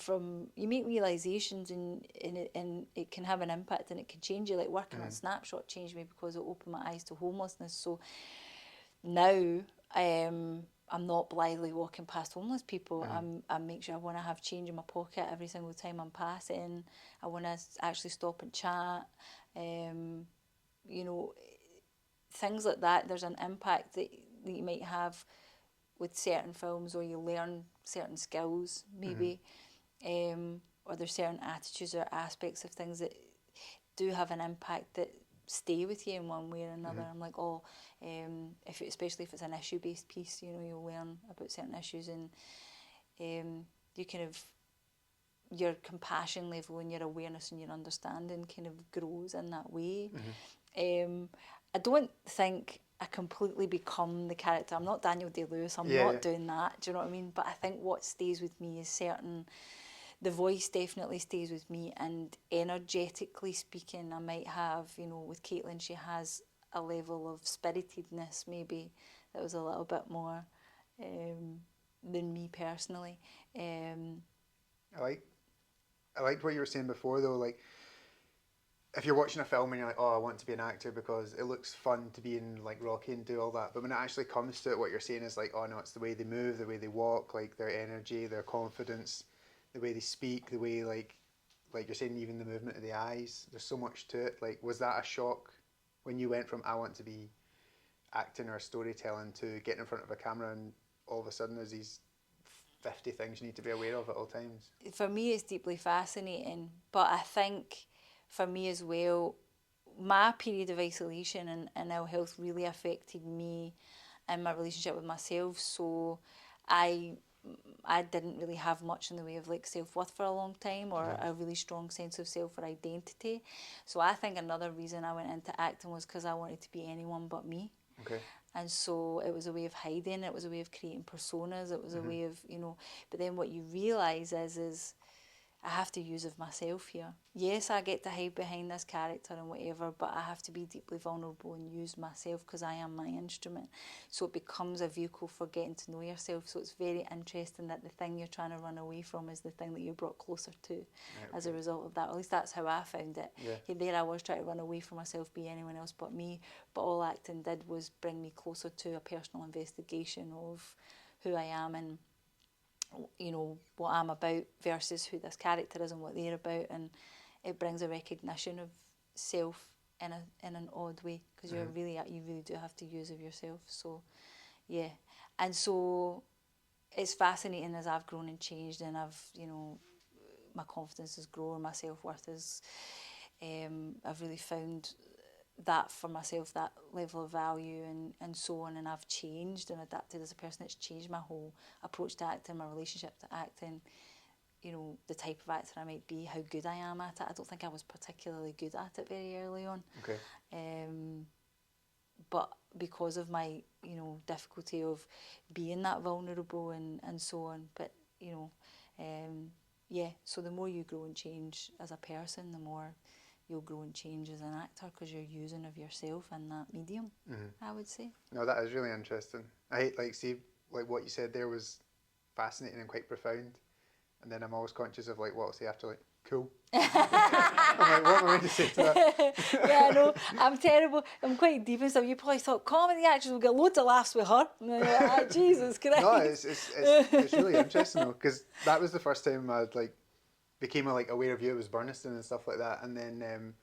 you make realisations, and it can have an impact, and it can change you. Like working on Snapshot changed me because it opened my eyes to homelessness. So now I'm not blithely walking past homeless people. I make sure I want to have change in my pocket every single time I'm passing. I want to actually stop and chat. You know, things like that. There's an impact that you might have with certain films, or you learn certain skills maybe, or there's certain attitudes or aspects of things that do have an impact that stay with you in one way or another. I'm like, especially if it's an issue-based piece, you know, you'll learn about certain issues, and you kind of, your compassion level and your awareness and your understanding kind of grows in that way. I don't think I completely become the character. I'm not Daniel Day-Lewis. I'm not doing that. Do you know what I mean? But I think what stays with me is certain. The voice definitely stays with me, and energetically speaking, I might have, you know, with Caitlin, she has a level of spiritedness maybe that was a little bit more than me personally. I liked what you were saying before though, like if you're watching a film and you're like, oh, I want to be an actor because it looks fun to be in like Rocky and do all that, but when it actually comes to it, what you're saying is like, oh no, it's the way they move, the way they walk, like their energy, their confidence, the way they speak, the way like you're saying, even the movement of the eyes, there's so much to it. Like, was that a shock when you went from I want to be acting or storytelling to getting in front of a camera, and all of a sudden there's these 50 things you need to be aware of at all times? For me, it's deeply fascinating, but I think for me as well, my period of isolation and ill health really affected me and my relationship with myself. So I didn't really have much in the way of like self-worth for a long time, or a really strong sense of self or identity. So I think another reason I went into acting was because I wanted to be anyone but me. Okay. And so it was a way of hiding, it was a way of creating personas, it was a way of, you know, but then what you realise is I have to use of myself here. Yes, I get to hide behind this character and whatever, but I have to be deeply vulnerable and use myself because I am my instrument. So it becomes a vehicle for getting to know yourself. So it's very interesting that the thing you're trying to run away from is the thing that you're brought closer to as a result of that. At least that's how I found it. Yeah. There I was trying to run away from myself, be anyone else but me, but all acting did was bring me closer to a personal investigation of who I am and, you know, what I'm about versus who this character is and what they're about, and it brings a recognition of self in an odd way, because you really do have to use of yourself. So yeah, and so it's fascinating as I've grown and changed, and I've, you know, my confidence has grown, my self-worth is I've really found that for myself, that level of value and so on, and I've changed and adapted as a person. It's changed my whole approach to acting, my relationship to acting, you know, the type of actor I might be, how good I am at it. I don't think I was particularly good at it very early on. Okay. But because of my, you know, difficulty of being that vulnerable and so on, but, you know, yeah, so the more you grow and change as a person, the more you'll grow and change as an actor because you're using of yourself in that medium. I would say. No, that is really interesting. I like what you said there was fascinating and quite profound, and then I'm always conscious of like what I'll say after, like, cool. I'm like, what am I going to say to that? Yeah, I know. I'm terrible. I'm quite deep and stuff. You probably thought comedy actors will get loads of laughs with her. And I'm like, ah, Jesus Christ. No, it's really interesting though, because that was the first time I'd like became aware of you. It was Burniston and stuff like that, and then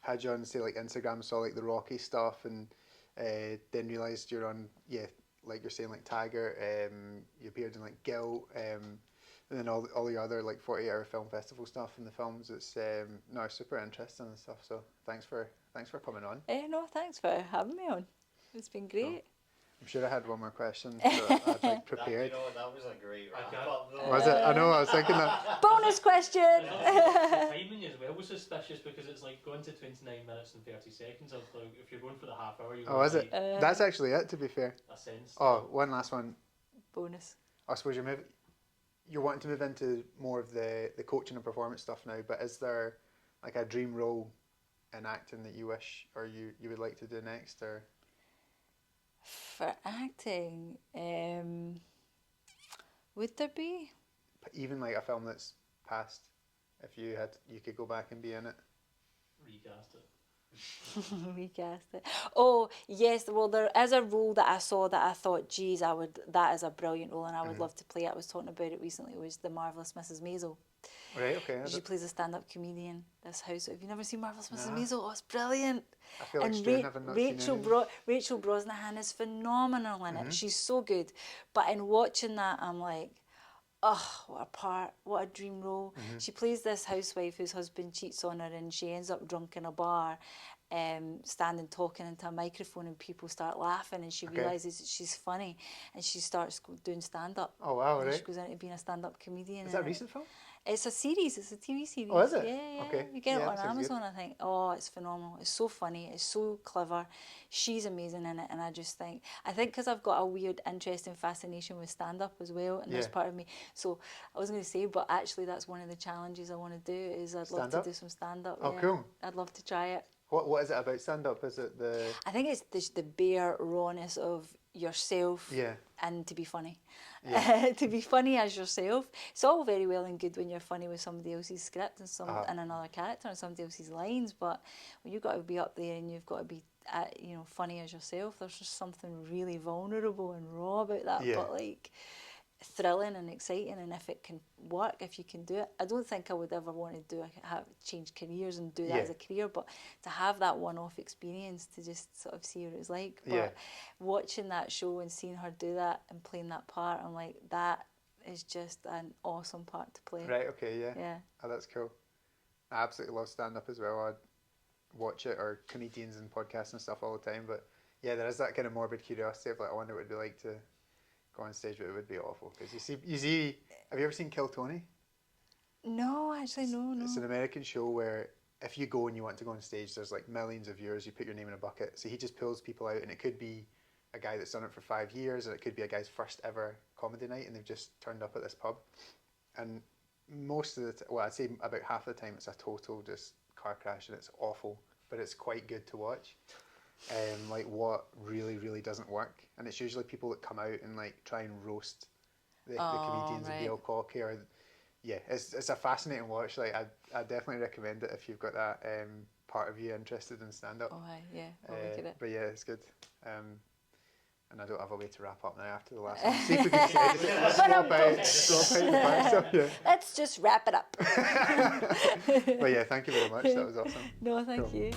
had you on, say, like Instagram, saw like the Rocky stuff, and then realised you're on, like you're saying, like Taggart. You appeared in like Guilt, and then all the other like 48-hour film festival stuff and the films. It's no, super interesting and stuff. So thanks for coming on. No, thanks for having me on. It's been great. Cool. I'm sure I had one more question that I'd like prepared. That was a great wrap-up. Was it? I know, I was thinking that. Bonus question! The timing as well was suspicious because it's like going to 29 minutes and 30 seconds. I was like, if you're going for the half hour, you Oh, is it? That's actually it, to be fair. A sense. Oh, one last one. Bonus. I suppose you're wanting to move into more of the coaching and performance stuff now, but is there like a dream role in acting that you wish or you would like to do next? Or For acting, would there be? even like a film that's passed, if you could go back and be in it. Recast it. Recast it. Oh yes, well there is a role that I saw that I thought, geez, that is a brilliant role and I would love to play it. I was talking about it recently. It was The Marvelous Mrs. Maisel. Right, okay. She plays a stand-up comedian. This house. Have you never seen Marvelous Mrs. Nah. Maisel? Oh, it's brilliant. I feel like And Stu having not seen any. Rachel Brosnahan is phenomenal in it. She's so good. But in watching that, I'm like, oh, what a part, what a dream role. She plays this housewife whose husband cheats on her and she ends up drunk in a bar, standing talking into a microphone and people start laughing and she realises that she's funny and she starts doing stand-up. Oh wow, And right. she goes into being a stand-up comedian. Is that a recent film? It's a series. It's a TV series. Oh, is it? Yeah. Okay. You get Yeah, it on sounds Amazon, I think. Oh, it's phenomenal. It's so funny. It's so clever. She's amazing in it, and I think because I've got a weird interest and fascination with stand-up as well, and there's Yeah. part of me. So I was going to say, but actually, that's one of the challenges I want to do. Is I'd love to Stand-up? do some stand-up. Oh, yeah. cool. I'd love to try it. What is it about stand-up? Is it the... I think it's the bare rawness of yourself Yeah. and to be funny. Yeah. To be funny as yourself. It's all very well and good when you're funny with somebody else's script and and another character and somebody else's lines, but when you've got to be up there and you've got to be funny as yourself, there's just something really vulnerable and raw about that, Yeah. but like thrilling and exciting. And if it can work, if you can do it, I don't think I would ever want to change careers and do that Yeah. as a career, but to have that one-off experience to just sort of see what it was like. But Yeah. watching that show and seeing her do that and playing that part, I'm like, that is just an awesome part to play. Right, okay, yeah. Yeah. Oh, that's cool. I absolutely love stand-up as well. I'd watch it, or comedians and podcasts and stuff all the time, but yeah, there is that kind of morbid curiosity of like, I wonder what it would be like to go on stage, but it would be awful. Because you see, have you ever seen Kill Tony? No, actually, no. It's an American show where if you go and you want to go on stage, there's like millions of viewers, you put your name in a bucket. So he just pulls people out, and it could be a guy that's done it for 5 years, or it could be a guy's first ever comedy night, and they've just turned up at this pub. And most of the I'd say about half the time, it's a total just car crash, and it's awful, but it's quite good to watch. Like what really, really doesn't work, and it's usually people that come out and like try and roast the comedians and be all cocky, or it's a fascinating watch. Like I definitely recommend it if you've got that part of you interested in stand up. Oh, yeah, I'll look at it. But yeah, it's good. And I don't have a way to wrap up now after the last one. See if we can just swap out the back stuff. Yeah. Let's just wrap it up. But yeah, thank you very much. That was awesome. No, thank Cool. you.